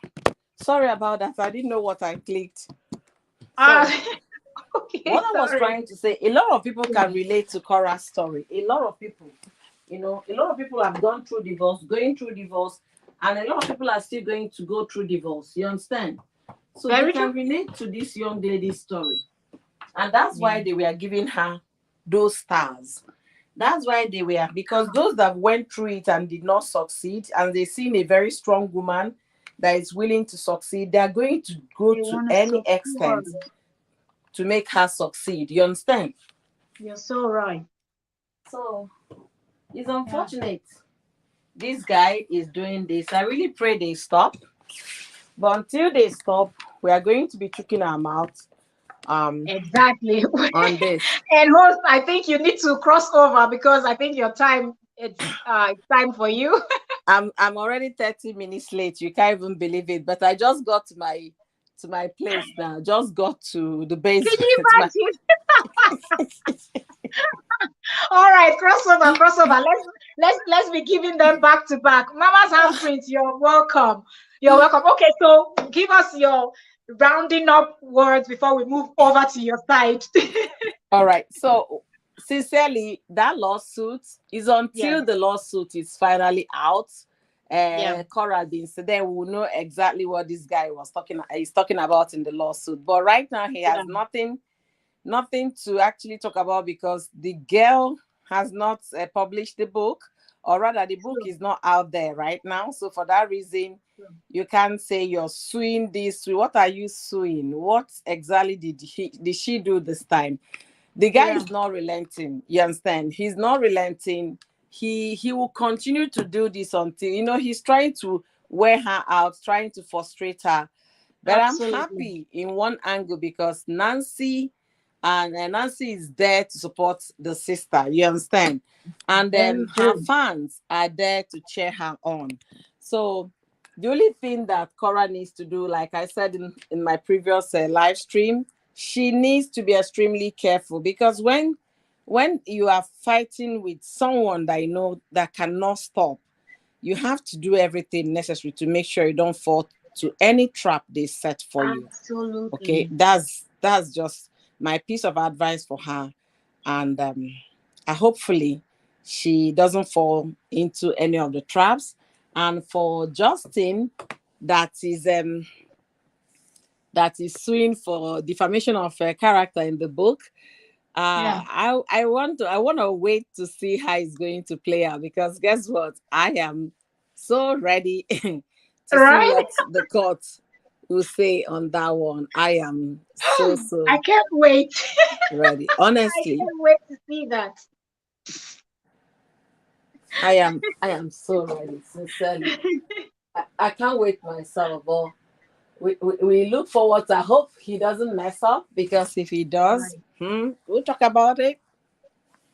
sorry about that. I didn't know what I clicked. Ah, So okay, what I was sorry. trying to say, a lot of people Yeah. can relate to Korra's story. A lot of people, a lot of people have gone through divorce, going through divorce, and a lot of people are still going to go through divorce. You understand? So they Very true. can relate to this young lady's story. And that's Yeah. why they were giving her those stars. That's why they were, because those that went through it and did not succeed, and they seen a very strong woman that is willing to succeed, they are going to go They to want to any support. extent to make her succeed. You understand? You're so right. So it's Yeah. unfortunate. This guy is doing this. I really pray they stop. But until they stop, we are going to be choking our mouth Exactly. on this. And host, I think you need to cross over because I think your time it's time for you. I'm already 30 minutes late. You can't even believe it. But I just got to my place now. Just got to the Can basement. you imagine? All right, crossover, crossover. Let's be giving them back to back. Mama's handprints, you're welcome. You're welcome. Okay, so give us your rounding up words before we move over to your side. All right. So sincerely, that lawsuit is Yeah, until the lawsuit is finally out. yeah, Korra Dean, so then we will know exactly what this guy is talking about in the lawsuit. But right now he yeah. has nothing to actually talk about because the girl has not published the book, or rather the book True, is not out there right now. So for that reason, true. you can't say you're suing this. What are you suing? What exactly did she do this time? The guy Yeah, is not relenting. You understand? He's not relenting. He will continue to do this until he's trying to wear her out, trying to frustrate her. But I'm absolutely. happy in one angle because Nancy is there to support the sister. You understand? And Very her good. fans are there to cheer her on. So the only thing that Korra needs to do, like I said in my previous live stream, she needs to be extremely careful because when you are fighting with someone that you know that cannot stop, you have to do everything necessary to make sure you don't fall to any trap they set for you. Okay, Absolutely. that's just my piece of advice for her, and hopefully she doesn't fall into any of the traps. And for Justin, that is um that is suing for defamation of character in the book. Yeah. I want to wait to see how it's going to play out because guess what? I am so ready to see Right? what the court will say on that one. I am I so can't wait. ready. I Honestly, can't wait to see that. I am so ready. Sincerely, I can't wait myself. But we look forward to. I hope he doesn't mess up, because if he does, Right. we'll talk about it.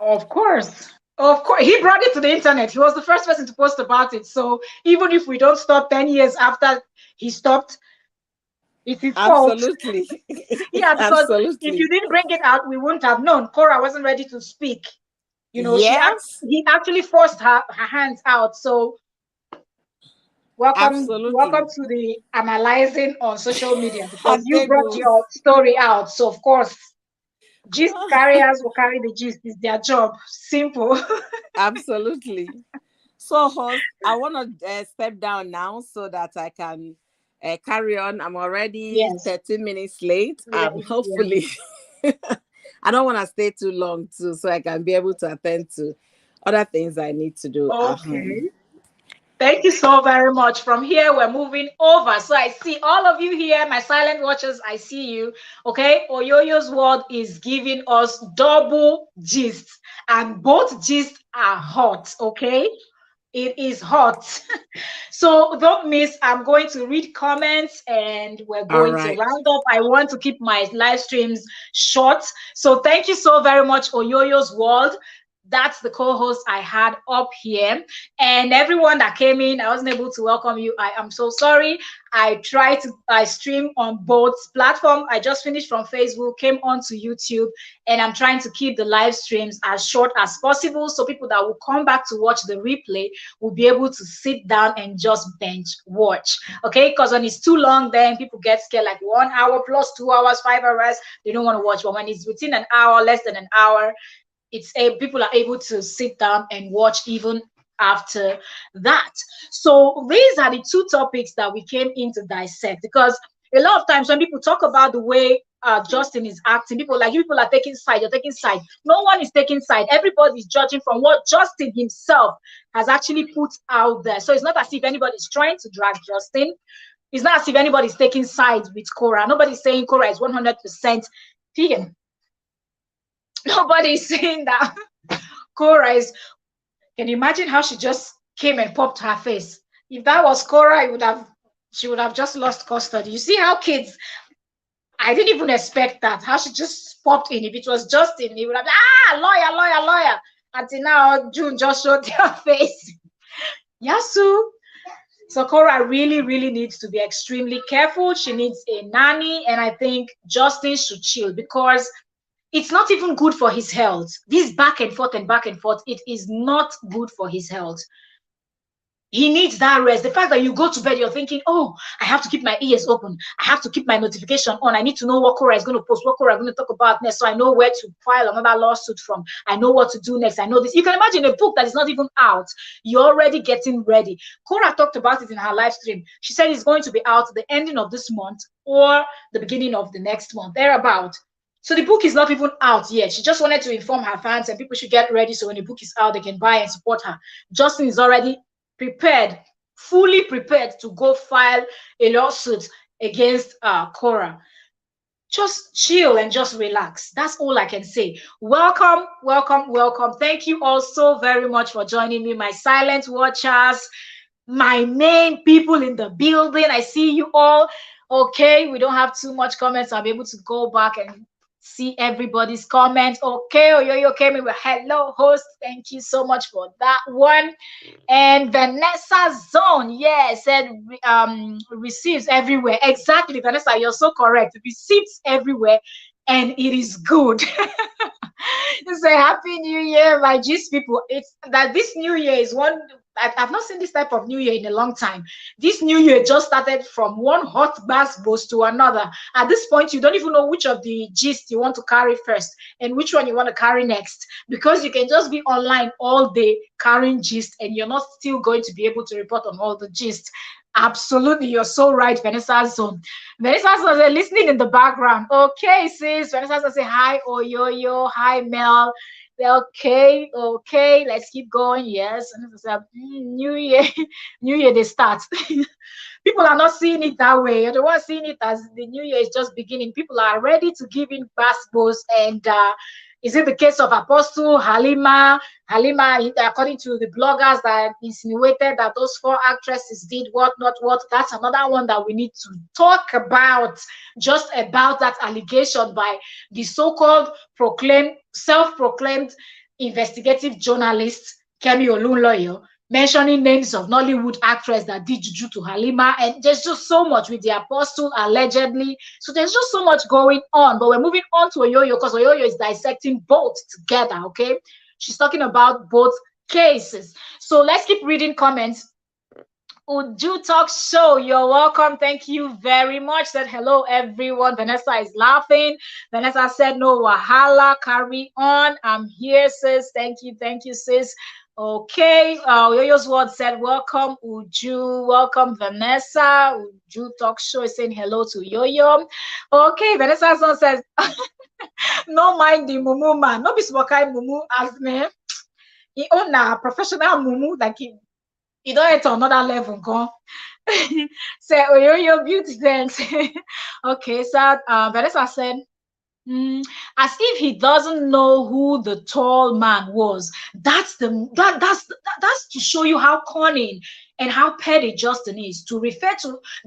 Of course. Of course. He brought it to the internet. He was the first person to post about it. So even if we don't stop 10 years after he stopped, it's his fault. Absolutely. Yeah, because if you Absolutely. didn't bring it out, we wouldn't have known. Korra wasn't ready to speak. You know, Yes, he actually forced her hands out. So welcome absolutely. to the analyzing on social media because you brought Adegus. your story out. So of course, gist carriers will carry the gist. It's their job. Simple. Absolutely. So, host, I want to step down now so that I can carry on. I'm already Yes. 13 minutes late. Yeah. Hopefully, I don't want to stay too long too, so I can be able to attend to other things I need to do at home. Okay. Thank you so very much. From here, we're moving over. So I see all of you here, my silent watchers. I see you. Okay. Oyoyo's world is giving us double gist, and both gists are hot. Okay. It is hot. So don't miss. I'm going to read comments and we're All going to right. round up. I want to keep my live streams short. So thank you so very much, Oyoyo's World. That's the co-host I had up here. And everyone that came in, I wasn't able to welcome you. I am so sorry. I stream on both platforms. I just finished from Facebook, came onto YouTube, and I'm trying to keep the live streams as short as possible so people that will come back to watch the replay will be able to sit down and just bench watch. Okay, because when it's too long, then people get scared, like 1 hour plus 2 hours, 5 hours, they don't want to watch. But when it's within an hour, less than an hour, people are able to sit down and watch even after that. So these are the two topics that we came in to dissect, because a lot of times when people talk about the way Justin is acting, people are taking side. You're taking side. No one is taking side. Everybody is judging from what Justin himself has actually put out there. So it's not as if anybody's trying to drag Justin. It's not as if anybody's taking sides with Korra. Nobody's saying Korra is 100% vegan. Nobody's saying that Korra is. Can you imagine how she just came and popped her face? If that was Korra, she would have just lost custody. You see how kids, I didn't even expect that. How she just popped in. If it was Justin, he would have lawyer, lawyer, lawyer. Until now, June just showed their face. Yasu. So Korra really, really needs to be extremely careful. She needs a nanny, and I think Justin should chill because it's not even good for his health. This back and forth and back and forth, it is not good for his health. He needs that rest. The fact that you go to bed, you're thinking, oh, I have to keep my ears open. I have to keep my notification on. I need to know what Korra is going to post, what Korra is going to talk about next, so I know where to file another lawsuit from. I know what to do next. I know this. You can imagine a book that is not even out. You're already getting ready. Korra talked about it in her live stream. She said it's going to be out the ending of this month or the beginning of the next month, thereabout. So the book is not even out yet. She just wanted to inform her fans and people should get ready so when the book is out, they can buy and support her. Justin is already prepared, fully prepared to go file a lawsuit against Korra. Just chill and just relax. That's all I can say. Welcome, welcome, welcome. Thank you all so very much for joining me, my silent watchers, my main people in the building. I see you all. Okay, we don't have too much comments. I'll be able to go back and see everybody's comments. Okay, Oyoyo came in with hello, host. Thank you so much for that one. And Vanessa Zone, yeah, said receives everywhere. Exactly, Vanessa, you're so correct. Receipts everywhere, and it is good. It's a happy new year, my G's people. It's that this new year is one. I've not seen this type of new year in a long time. This new year just started from one hot bass boost to another. At this point, you don't even know which of the gist you want to carry first and which one you want to carry next, because you can just be online all day carrying gist and you're not still going to be able to report on all the gist. Absolutely, you're so right, Vanessa Zone. Vanessa Zone listening in the background. Okay, sis. Vanessa Zone say hi, Oyoyo. Hi, Mel. Okay, okay, let's keep going. Yes, new year, new year they start. People are not seeing it that way. You're the one seeing it as the new year is just beginning. People are ready to give in basketballs and Is it the case of Apostle Halima? Halima, according to the bloggers that insinuated that those 4 actresses did what, not what. That's another one that we need to talk about, just about that allegation by the so-called self-proclaimed investigative journalist Kemi Olunloyo, mentioning names of Nollywood actress that did juju to Halima. And there's just so much with the Apostle, allegedly. So there's just so much going on. But we're moving on to Oyoyo, because Oyoyo is dissecting both together, okay? She's talking about both cases. So let's keep reading comments. Uju Talk Show, you're welcome. Thank you very much. Said hello, everyone. Vanessa is laughing. Vanessa said, no wahala, carry on. I'm here, sis. Thank you, sis. Okay, Yoyo's word said, welcome, Uju. Welcome, Vanessa. Uju Talk Show is saying hello to Yoyo. Okay, Vanessa's son says, no mind the mumu man. No be smokai mumu as me. He own a professional mumu, like he don't enter another level, go. Say, Oyoyo beauty dance. Okay, so Vanessa said, as if he doesn't know who the tall man was. That's to show you how cunning and how petty Justin is, to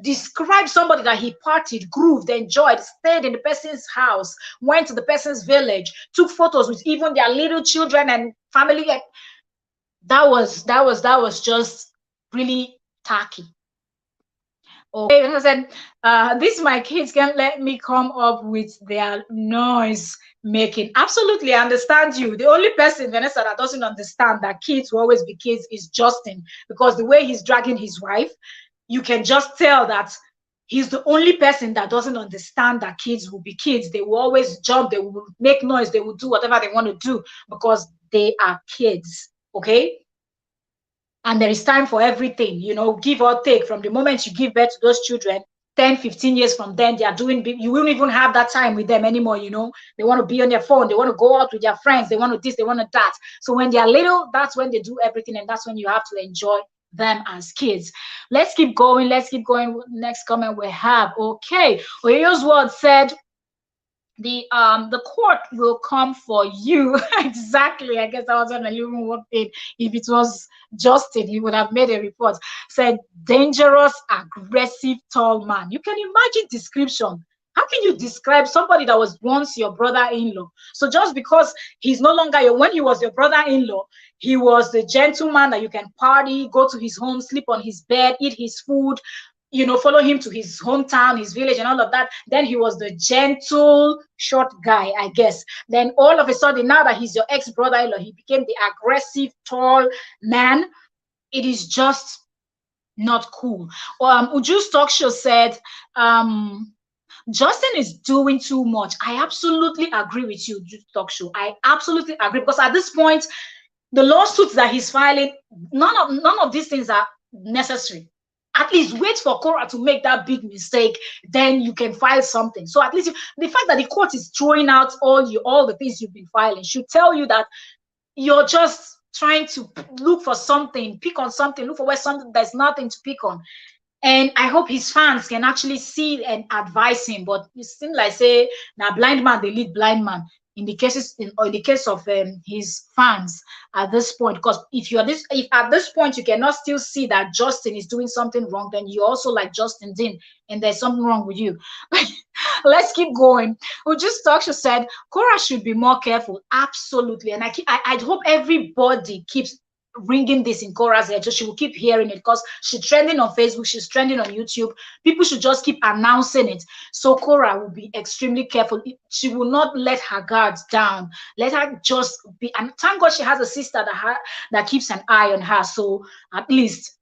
describe somebody that he partied, grooved, enjoyed, stayed in the person's house, went to the person's village, took photos with even their little children and family. That was just really tacky. Okay, I said, this my kids can't let me come up with their noise making. Absolutely, I understand you. The only person, Vanessa, that doesn't understand that kids will always be kids is Justin, because the way he's dragging his wife, you can just tell that he's the only person that doesn't understand that kids will be kids. They will always jump, they will make noise, they will do whatever they want to do because they are kids. Okay? And there is time for everything, give or take. From the moment you give birth to those children, 10, 15 years from then, they are you won't even have that time with them anymore. They want to be on their phone, they want to go out with their friends, they want to this, they want to that. So when they are little, that's when they do everything, and that's when you have to enjoy them as kids. Let's keep going. Next comment we have. Okay, Oyo's word said, the court will come for you. Exactly. I guess I was on a living work thing. If it was Justin, he would have made a report. Said dangerous, aggressive, tall man. You can imagine description. How can you describe somebody that was once your brother-in-law? So just because he's no longer when he was your brother-in-law, he was the gentleman that you can party, go to his home, sleep on his bed, eat his food, follow him to his hometown, his village, and all of that. Then he was the gentle, short guy, I guess. Then all of a sudden, now that he's your ex-brother-in-law, he became the aggressive, tall man. It is just not cool. Uju's talk show said, Justin is doing too much. I absolutely agree with you, Uju's talk show. I absolutely agree, because at this point, the lawsuits that he's filing, none of these things are necessary. At least wait for Korra to make that big mistake, then you can file something. So at least the fact that the court is throwing out all the things you've been filing should tell you that you're just trying to look for something, pick on something, look for where there's nothing to pick on. And I hope his fans can actually see and advise him. But it seems like say now blind man, they lead blind man in the case of his fans at this point. Because if at this point you cannot still see that Justin is doing something wrong, then you also like Justin Dean, and there's something wrong with you. Let's keep going. Uju's talk show said Korra should be more careful. Absolutely, and I hope everybody keeps ringing this in Korra's head, so she will keep hearing it, because she's trending on Facebook, she's trending on YouTube. People should just keep announcing it, so Korra will be extremely careful. She will not let her guards down. Let her just be, and thank God she has a sister that keeps an eye on her, so at least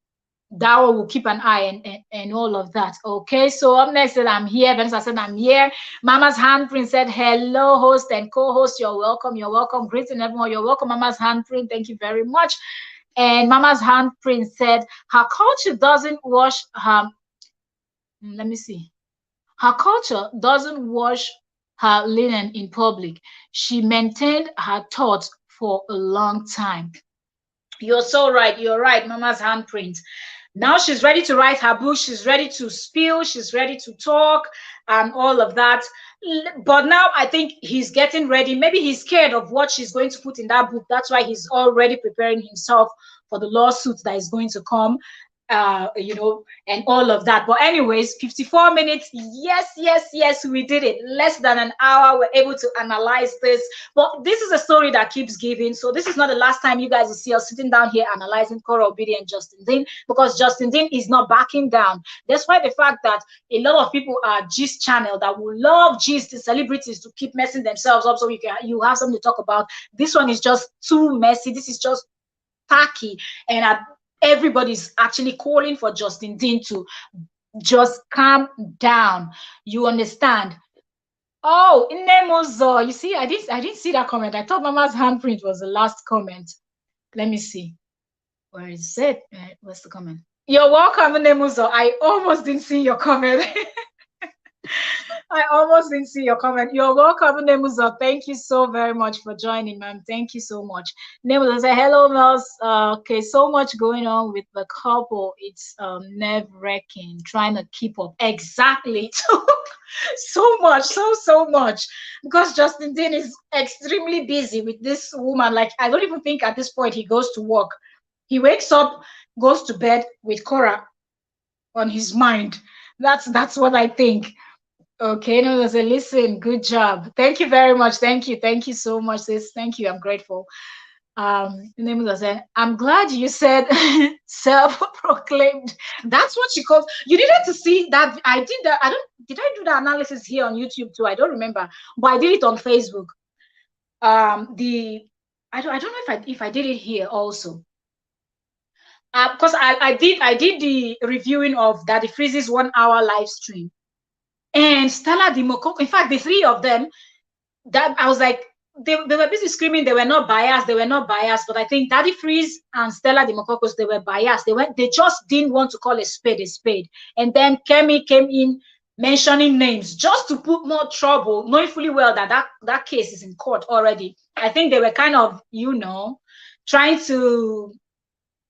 Dawa will keep an eye and all of that. Okay, so up next said I'm here. Vanessa said I'm here. Mama's handprint said hello, host and co-host. You're welcome. You're welcome. Greeting everyone. You're welcome, Mama's handprint. Thank you very much. And Mama's handprint said her culture doesn't wash her. Let me see. Her culture doesn't wash her linen in public. She maintained her thoughts for a long time. You're so right. You're right, Mama's handprint. Now she's ready to write her book. She's ready to spill. She's ready to talk and all of that. But now I think he's getting ready. Maybe he's scared of what she's going to put in that book. That's why he's already preparing himself for the lawsuit that is going to come. And all of that. But anyways, 54 minutes. Yes, we did it. Less than an hour. We're able to analyze this. But this is a story that keeps giving. So this is not the last time you guys will see us sitting down here analyzing Korra Obidi and Justin Dean, because Justin Dean is not backing down. That's why the fact that a lot of people are gist channel that will love gist the celebrities to keep messing themselves up so you have something to talk about. This one is just too messy. This is just tacky, and everybody's actually calling for Justin Dean to just calm down. You understand? Oh, Nemozo, you see, I didn't see that comment. I thought Mama's handprint was the last comment. Let me see. Where is it? What's the comment? You're welcome, Nemozo. I almost didn't see your comment. I almost didn't see your comment. You're welcome, Nemuza. Thank you so very much for joining, ma'am. Thank you so much. Nemuza say, hello, Mels. Okay, so much going on with the couple. It's nerve-wracking, trying to keep up. Exactly. So much, so much. Because Justin Dean is extremely busy with this woman. Like, I don't even think at this point he goes to work. He wakes up, goes to bed with Korra on his mind. That's what I think. Okay, no, say, listen, good job. Thank you very much. Thank you so much, sis. Thank you. I'm grateful. The name was saying, I'm glad you said self-proclaimed. That's what she calls. You needed to see that. I did that. Did I do the analysis here on YouTube too? I don't remember, but I did it on Facebook. I don't know if I did it here also. Because I did the reviewing of Daddy Freeze's 1 hour live stream. And Stella Dimokoko, in fact, the three of them, that I was like, they were busy screaming they were not biased, but I think Daddy Freeze and Stella Dimokokos, they were biased. They just didn't want to call a spade a spade. And then Kemi came in mentioning names just to put more trouble, knowing fully well that case is in court already. I think they were kind of, trying to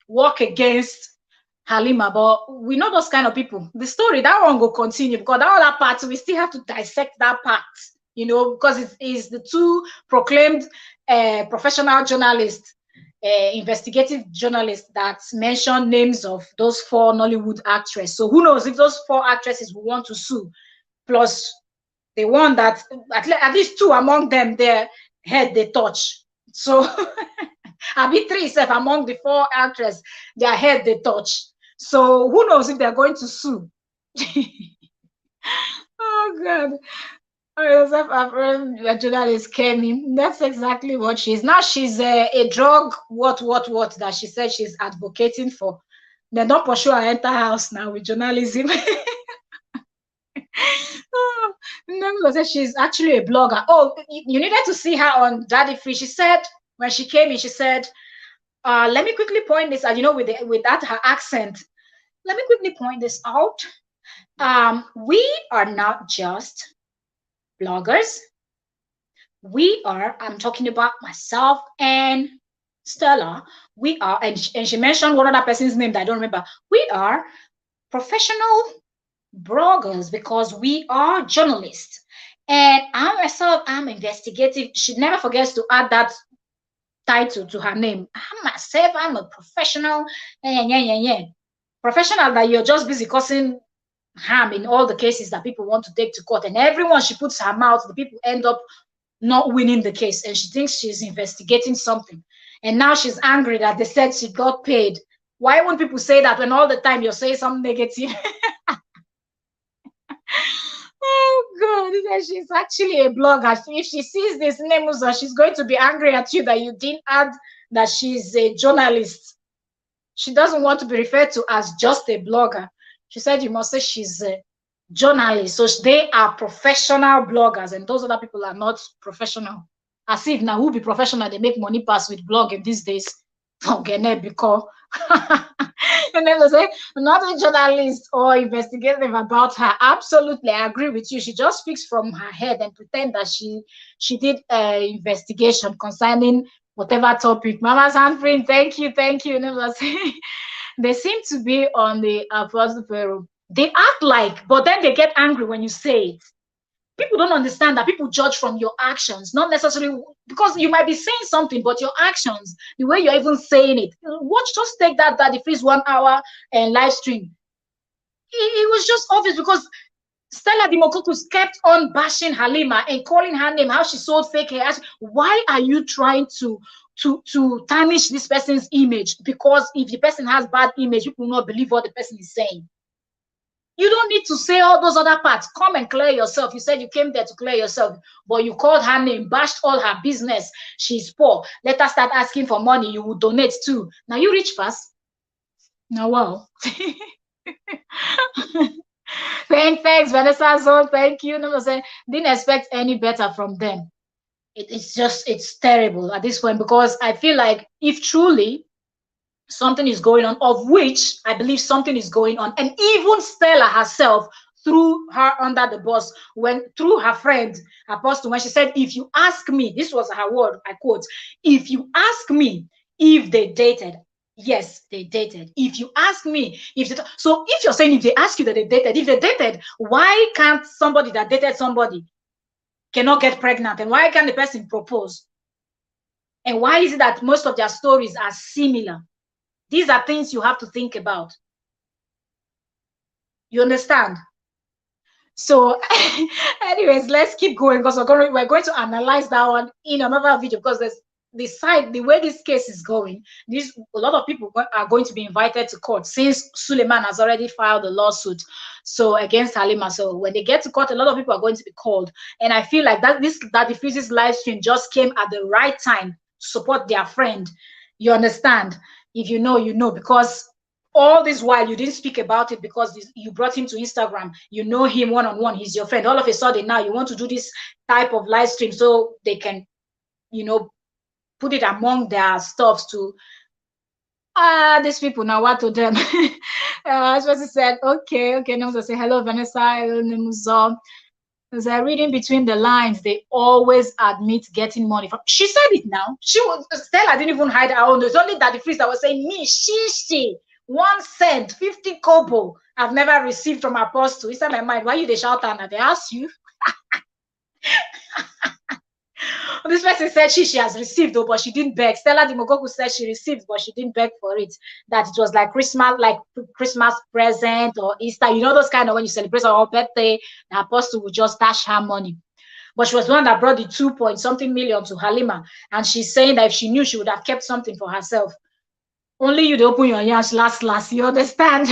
work against Halima, but we know those kind of people. The story, that one will continue, because all that part, we still have to dissect that part, because it is the two proclaimed professional journalists, investigative journalists that mention names of those 4 Nollywood actresses. So who knows if those 4 actresses will want to sue, plus the one that, at least 2 among them, their head they touch. So I'll be 3 except among the 4 actresses, their head they touch. So who knows if they're going to sue? Oh God. A journalist came in. That's exactly what she is. Now she's a drug, what that she said she's advocating for. They don't pursue her enter house now with journalism. No, she's actually a blogger. Oh, you needed to see her on Daddy Free. She said, when she came in, she said, let me quickly point this out, with that her accent. Let me quickly point this out. We are not just bloggers. I'm talking about myself and Stella. We are, and she mentioned one other person's name that I don't remember. We are professional bloggers because we are journalists. And I myself am investigative. She never forgets to add that title to her name. I'm a professional. Professional that you're just busy causing harm in all the cases that people want to take to court. And everyone she puts her mouth, the people end up not winning the case. And she thinks she's investigating something. And now she's angry that they said she got paid. Why won't people say that when all the time you're saying something negative? Oh God, she's actually a blogger. If she sees this name, she's going to be angry at you that you didn't add that she's a journalist. She doesn't want to be referred to as just a blogger. She said you must say she's a journalist. So they are professional bloggers, and those other people are not professional. As if now who be professional, they make money pass with blogging these days. Because and then they say, not a journalist or investigative about her. Absolutely, I agree with you. She just speaks from her head and pretend that she did an investigation concerning whatever topic. Mama's handprint, thank you. They seem to be on the Apostle Pharaoh. They act like, but then they get angry when you say it. People don't understand that people judge from your actions, not necessarily because you might be saying something, but your actions, the way you're even saying it. Watch, just take that the freeze 1 hour and live stream. It was just obvious because Stella Dimokukus kept on bashing Halima and calling her name, how she sold fake hair. Why are you trying to tarnish this person's image? Because if the person has bad image, you will not believe what the person is saying. You don't need to say all those other parts. Come and clear yourself. You said you came there to clear yourself, but you called her name, bashed all her business. She's poor. Let her start asking for money. You will donate too. Now you rich fast. Now wow. Thanks, Vanessa Zone. Thank you. No, didn't expect any better from them. It's terrible at this point because I feel like if truly something is going on, of which I believe something is going on, and even Stella herself threw her under the bus when through her friend Apostle when she said, "If you ask me," this was her word, I quote, "If you ask me if they dated." Yes, they dated. If you ask me if they, so if you're saying if they ask you that they dated, if they dated, why can't somebody that dated somebody cannot get pregnant? And why can't the person propose? And why is it that most of their stories are similar? These are things you have to think about. You understand? So anyways, let's keep going because we're going to analyze that one in another video because there's the way this case is going. A lot of people are going to be invited to court since Suleiman has already filed a lawsuit so against Halima. So when they get to court, a lot of people are going to be called. And I feel like that the Freeze's live stream just came at the right time to support their friend. You understand? If you know, you know, because all this while you didn't speak about it because you brought him to Instagram, you know him one-on-one, he's your friend. All of a sudden now you want to do this type of live stream so they can, you know, put it among their stuffs to these people now what to them. Especially said, okay, Nemuzo say hello Vanessa, hello Nemuzo. As I reading between the lines, they always admit getting money from. She said it now. She was Stella didn't even hide her own. There's only that the freeze that was saying me, she 1 cent, 50 kobo. I've never received from Apostle. Inside my mind, why you they shout and they ask you? This person said she has received though, but she didn't beg. Stella Dimogoku said she received, but she didn't beg for it. That it was like Christmas present or Easter. You know those kind of when you celebrate our birthday, the Apostle would just dash her money. But she was the one that brought the 2 point something million to Halima, and she's saying that if she knew, she would have kept something for herself. Only you to open your ears last. You understand?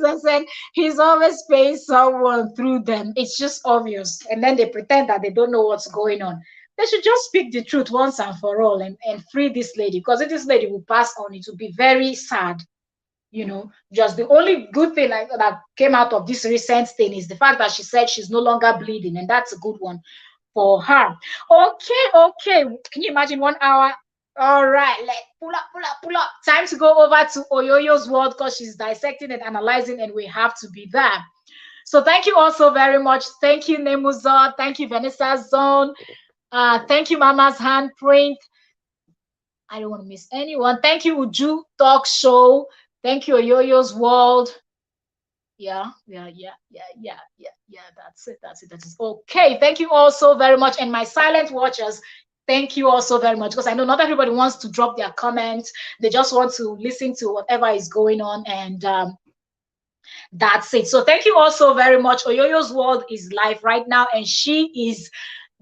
I said he's always paying someone through them. It's just obvious, and then they pretend that they don't know what's going on. They should just speak the truth once and for all and free this lady, because if this lady will pass on, it will be very sad. You know, just the only good thing that came out of this recent thing is the fact that she said she's no longer bleeding, and that's a good one for her. Okay. Can you imagine 1 hour? All right, let's pull up. Time to go over to Oyoyo's world because she's dissecting and analyzing, and we have to be there. So thank you all so very much. Thank you, Nemuzo. Thank you, Vanessa Zone. Thank you, Mama's Handprint. I don't want to miss anyone. Thank you, Uju Talk Show. Thank you, Oyoyo's world. Yeah. That's it. Okay. Thank you all so very much. And my silent watchers, thank you also very much, because I know not everybody wants to drop their comments. They just want to listen to whatever is going on, and that's it. So thank you also very much. Oyoyo's world is live right now, and she is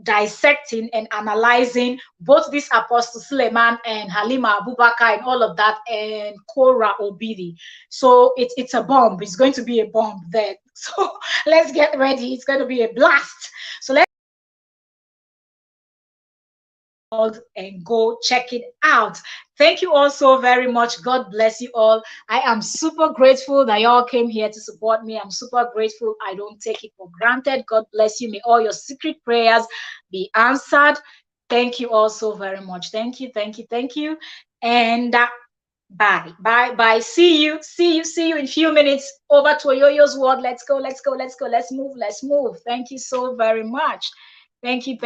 dissecting and analyzing both this Apostle Suleiman and Halima Abubakar and all of that, and Korra Obidi. So it's a bomb. It's going to be a bomb there. So let's get ready. It's going to be a blast. So let's and go check it out. Thank you all so very much. God bless you all. I am super grateful that y'all came here to support me. I'm super grateful. I don't take it for granted. God bless you. May all your secret prayers be answered. Thank you all so very much. Thank you. And bye. See you in a few minutes. Over to Oyoyo's world. Let's go. Let's move. Thank you so very much. Thank you.